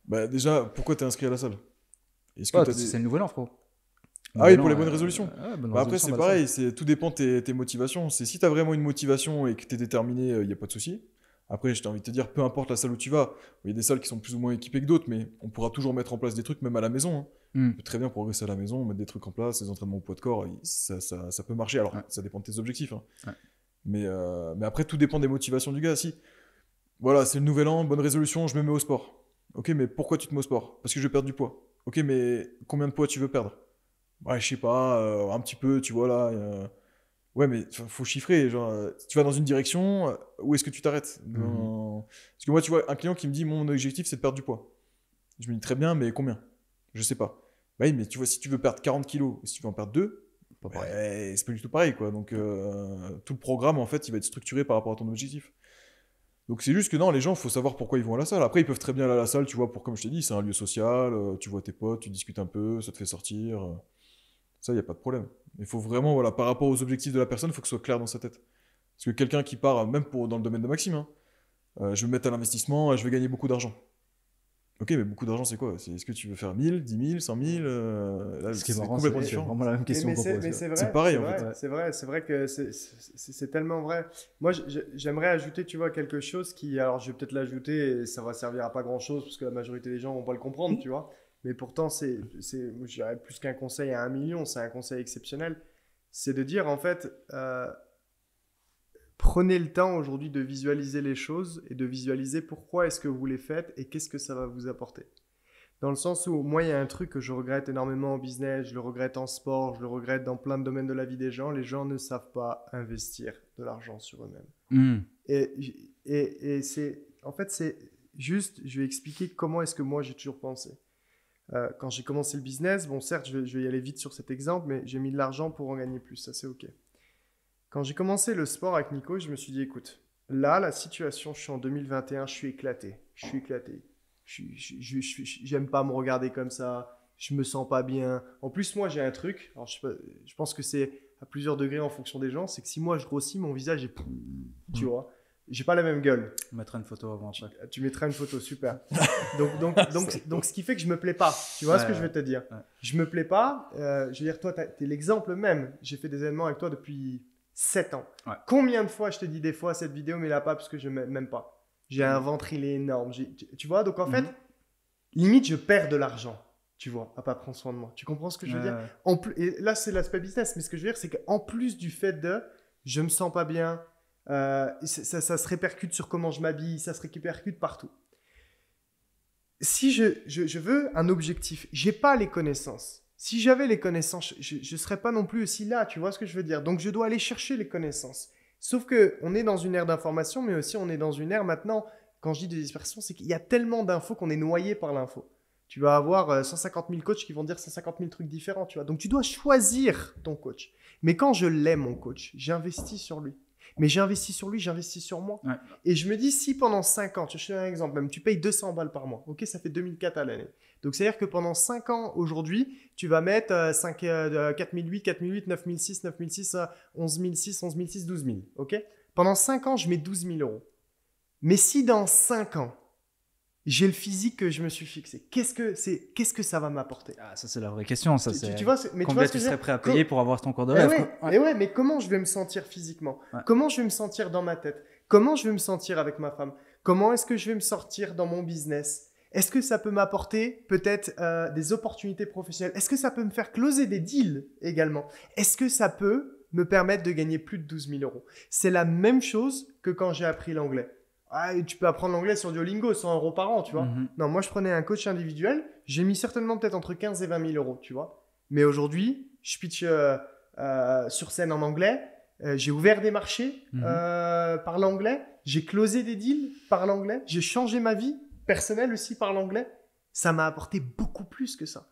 Bah déjà, pourquoi t'es inscrit à la salle? C'est une nouvelle offre, pro. Ah oui, pour les bonnes résolutions. Après, c'est pareil, tout dépend de tes motivations. Si t'as vraiment une motivation et que t'es déterminé, il n'y a pas de souci. Après, je t'ai envie de te dire, peu importe la salle où tu vas, il y a des salles qui sont plus ou moins équipées que d'autres, mais on pourra toujours mettre en place des trucs, même à la maison. Hein. On peut très bien progresser à la maison, mettre des trucs en place, des entraînements au poids de corps, ça peut marcher. Alors, ça dépend de tes objectifs. Hein. Mais après, tout dépend des motivations du gars. Si, voilà, c'est le nouvel an, bonne résolution, je me mets au sport. Ok, mais pourquoi tu te mets au sport? Parce que je veux perdre du poids. Ok, mais combien de poids tu veux perdre? Ouais, je sais pas, un petit peu, tu vois là. Ouais, mais faut chiffrer. Genre, tu vas dans une direction, où est-ce que tu t'arrêtes? Parce que moi, tu vois, un client qui me dit mon objectif c'est de perdre du poids. Je me dis très bien, mais combien? Je sais pas. Bah oui, mais tu vois, si tu veux perdre 40 kilos, si tu veux en perdre 2, c'est pas du tout pareil, quoi. Donc, tout le programme, en fait, il va être structuré par rapport à ton objectif. Donc, c'est juste que non, les gens, il faut savoir pourquoi ils vont à la salle. Après, ils peuvent très bien aller à la salle, tu vois, comme je t'ai dit, c'est un lieu social, tu vois tes potes, tu discutes un peu, ça te fait sortir. Ça, il n'y a pas de problème. Il faut vraiment, voilà, par rapport aux objectifs de la personne, il faut que ce soit clair dans sa tête. Parce que quelqu'un qui part, même dans le domaine de Maxime, hein, je vais me mettre à l'investissement, je vais gagner beaucoup d'argent. Ok, mais beaucoup d'argent, c'est quoi? Est-ce que tu veux faire 1000, 10 000, 100 000 là, Ce qui est marrant, complètement c'est différent. vraiment la même question. Mais c'est vrai, c'est pareil, en fait. C'est vrai que c'est tellement vrai. Moi, j'aimerais ajouter, tu vois, quelque chose qui, alors je vais peut-être l'ajouter et ça va servir à pas grand-chose parce que la majorité des gens vont pas le comprendre, tu vois. Mais pourtant, je dirais plus qu'un conseil à 1 million, c'est un conseil exceptionnel. C'est de dire, en fait, prenez le temps aujourd'hui de visualiser les choses et de visualiser pourquoi est-ce que vous les faites et qu'est-ce que ça va vous apporter. Dans le sens où, moi, il y a un truc que je regrette énormément en business, je le regrette en sport, je le regrette dans plein de domaines de la vie des gens. Les gens ne savent pas investir de l'argent sur eux-mêmes. Et c'est, en fait, c'est juste, je vais expliquer comment est-ce que moi, j'ai toujours pensé. Quand j'ai commencé le business, bon, certes, je vais y aller vite sur cet exemple, mais j'ai mis de l'argent pour en gagner plus, ça c'est OK. Quand j'ai commencé le sport avec Nico, je me suis dit, écoute, là, la situation, je suis en 2021, je suis éclaté. J'aime pas me regarder comme ça, je me sens pas bien. En plus, moi, j'ai un truc, alors je pense que c'est à plusieurs degrés en fonction des gens, c'est que si moi je grossis, mon visage est... Tu vois, j'ai pas la même gueule. On mettra une photo avant ça. Tu mettras une photo, super. Donc, ce qui fait que je me plais pas. Tu vois ce que je veux te dire? Je me plais pas. Je veux dire, toi, t'es l'exemple même. J'ai fait des événements avec toi depuis 7 ans. Combien de fois je te dis des fois cette vidéo, mais là pas parce que je m'aime pas. J'ai un ventre, il est énorme. Tu vois, donc en fait, limite, je perds de l'argent. Tu vois, à pas prendre soin de moi. Tu comprends ce que je veux dire? Et là, c'est l'aspect business. Mais ce que je veux dire, c'est qu'en plus du fait de je me sens pas bien, ça se répercute sur comment je m'habille, ça se répercute partout. Si je veux un objectif, j'ai pas les connaissances. Si j'avais les connaissances, je serais pas non plus aussi là, tu vois ce que je veux dire? Donc je dois aller chercher les connaissances. Sauf qu'on est dans une ère d'information, mais aussi on est dans une ère maintenant, quand je dis de dispersion, c'est qu'il y a tellement d'infos qu'on est noyé par l'info. Tu vas avoir 150 000 coachs qui vont dire 150 000 trucs différents, tu vois. Donc tu dois choisir ton coach. Mais quand je l'aime, mon coach, j'investis sur lui. Mais j'investis sur lui, j'investis sur moi. Et je me dis, si pendant 5 ans, je te donne un exemple, même tu payes 200 balles par mois, ok, ça fait 2004 à l'année. Donc c'est-à-dire que pendant 5 ans aujourd'hui, tu vas mettre 4008, 4008, 9006, 9006, 11006, 11006, 12000, ok. Pendant 5 ans, je mets 12 000 euros. Mais si dans 5 ans, j'ai le physique que je me suis fixé, qu'est-ce que ça va m'apporter? Ah, ça c'est la vraie question, ça c'est. Tu vois, mais combien tu serais prêt à payer pour avoir ton cours de rêve? Mais comment je vais me sentir physiquement? Comment je vais me sentir dans ma tête? Comment je vais me sentir avec ma femme? Comment est-ce que je vais me sortir dans mon business? Est-ce que ça peut m'apporter peut-être des opportunités professionnelles? Est-ce que ça peut me faire closer des deals également? Est-ce que ça peut me permettre de gagner plus de 12 000 euros? C'est la même chose que quand j'ai appris l'anglais. Tu peux apprendre l'anglais sur Duolingo, 100 euros par an, tu vois. Non, moi, je prenais un coach individuel. J'ai mis certainement peut-être entre 15 et 20 000 euros, tu vois. Mais aujourd'hui, je pitch sur scène en anglais. J'ai ouvert des marchés par l'anglais. J'ai closé des deals par l'anglais. J'ai changé ma vie personnelle aussi par l'anglais. Ça m'a apporté beaucoup plus que ça.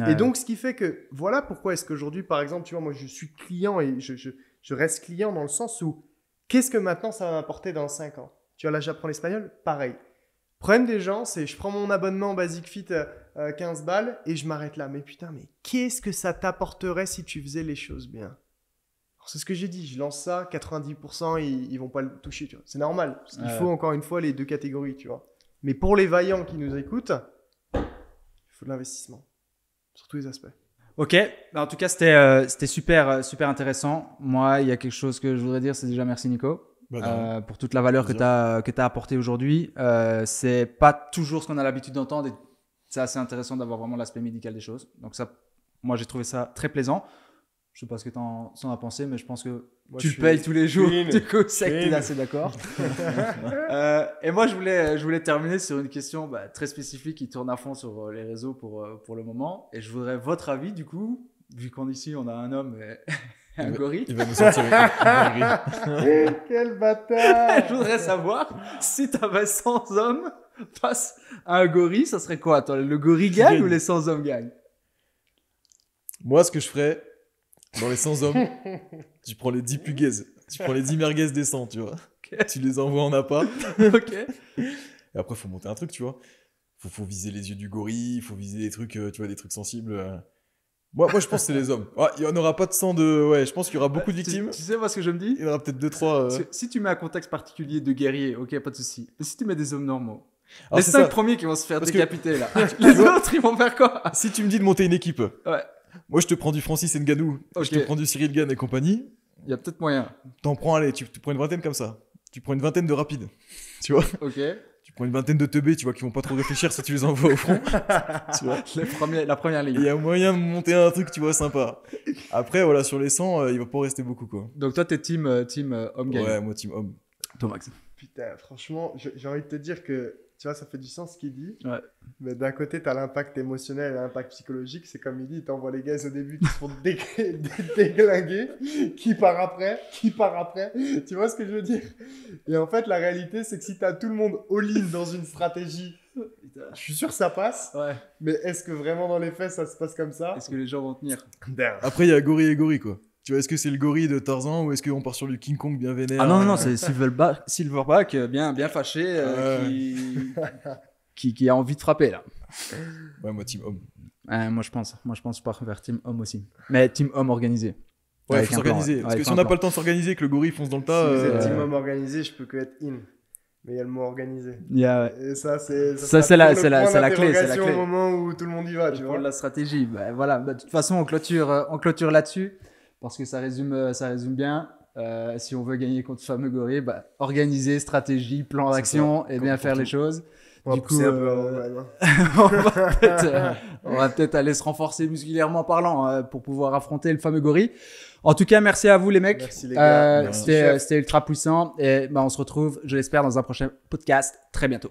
Et donc, ce qui fait que, voilà pourquoi est-ce qu'aujourd'hui, par exemple, tu vois, moi, je suis client et je reste client dans le sens où, qu'est-ce que maintenant ça va m'apporter dans 5 ans? Tu vois, là, j'apprends l'espagnol, pareil. Le problème des gens, c'est je prends mon abonnement Basic Fit 15 balles et je m'arrête là. Mais putain, mais qu'est-ce que ça t'apporterait si tu faisais les choses bien? Alors, c'est ce que j'ai dit, je lance ça, 90%, ils vont pas le toucher, tu vois. C'est normal, parce qu'il faut encore une fois les deux catégories, tu vois. Mais pour les vaillants qui nous écoutent, il faut de l'investissement, sur tous les aspects. Ok, en tout cas, c'était super intéressant. Moi, il y a quelque chose que je voudrais dire, c'est déjà merci Nico. pour toute la valeur que tu as apportée aujourd'hui. C'est pas toujours ce qu'on a l'habitude d'entendre et c'est assez intéressant d'avoir vraiment l'aspect médical des choses. Donc ça, moi, j'ai trouvé ça très plaisant. Je sais pas ce que tu en as pensé, mais je pense que tu le payes tous les jours. Du coup, c'est que tu es assez d'accord. Et moi, je voulais terminer sur une question très spécifique qui tourne à fond sur les réseaux pour le moment. Et je voudrais votre avis, du coup, vu qu'ici, on a un homme et un gorille. Il va nous sortir un gorille. Quel bâtard. Je voudrais savoir si tu avais 100 hommes face à un gorille, ça serait quoi, toi? Le gorille gagne ou les 100 hommes gagnent? Moi, ce que je ferais, dans les 100 hommes, tu prends les 10 plus gaze. Tu prends les 10 merguez des 100, tu vois. Okay. Tu les envoies en appât. Ok. Et après, faut monter un truc, tu vois. Faut viser les yeux du gorille, faut viser des trucs, tu vois, des trucs sensibles. Moi, je pense que c'est les hommes. Il n'y en aura pas de sang de... Ouais, je pense qu'il y aura beaucoup de victimes. Tu sais, moi, ce que je me dis? Il y en aura peut-être 2-3... Si tu mets un contexte particulier de guerrier, ok, pas de souci. Mais si tu mets des hommes normaux, les 5 premiers qui vont se faire décapiter, là. Les autres, ils vont faire quoi? Si tu me dis de monter une équipe... Ouais. Moi, je te prends du Francis Ngannou, je te prends du Cyril Gane et compagnie. Il y a peut-être moyen. T'en prends, allez, tu prends une vingtaine comme ça. Tu prends une vingtaine de rapides, tu vois. Ok. Tu prends une vingtaine de teubés, tu vois, qui vont pas trop réfléchir si tu les envoies au front. Tu vois. La première ligne. Il y a moyen de monter un truc, tu vois, sympa. Après, voilà, sur les 100, il va pas en rester beaucoup, quoi. Donc toi, t'es team homme gagnant. Ouais, moi, team homme. Toi, Max. Putain, franchement, j'ai envie de te dire que, tu vois, ça fait du sens ce qu'il dit. Ouais. Mais d'un côté, t'as l'impact émotionnel et l'impact psychologique. C'est comme il dit, t'envoies les gars au début qui se font déglinguer. Qui part après. Tu vois ce que je veux dire? Et en fait, la réalité, c'est que si t'as tout le monde all-in dans une stratégie, je suis sûr que ça passe. Ouais. Mais est-ce que vraiment dans les faits, ça se passe comme ça? Est-ce que les gens vont tenir? Après, il y a gorille et gorille, quoi. Tu vois, est-ce que c'est le gorille de Tarzan ou est-ce qu'on part sur du King Kong bien vénère? Ah non, c'est Silverback bien fâché, qui a envie de frapper, là. Ouais, moi, team homme. Moi, je pense pas vers team homme aussi. Mais team homme organisé. Ouais, il faut s'organiser. Parce que si on n'a pas le temps de s'organiser et que le gorille fonce dans le tas... Si vous êtes team homme organisé, je peux que être in. Mais il y a le mot organisé. Et ça, c'est la clé. C'est la clé. Au moment où tout le monde y va, tu vois. La stratégie. Voilà. De toute façon, on clôture là-dessus. Parce que ça résume bien. Si on veut gagner contre ce fameux gorille, organiser, stratégie, plan d'action et bien faire les choses. Du coup, on va peut-être aller se renforcer musculairement parlant pour pouvoir affronter le fameux gorille. En tout cas, merci à vous les mecs. Merci les gars. C'était ultra puissant et on se retrouve, je l'espère, dans un prochain podcast très bientôt.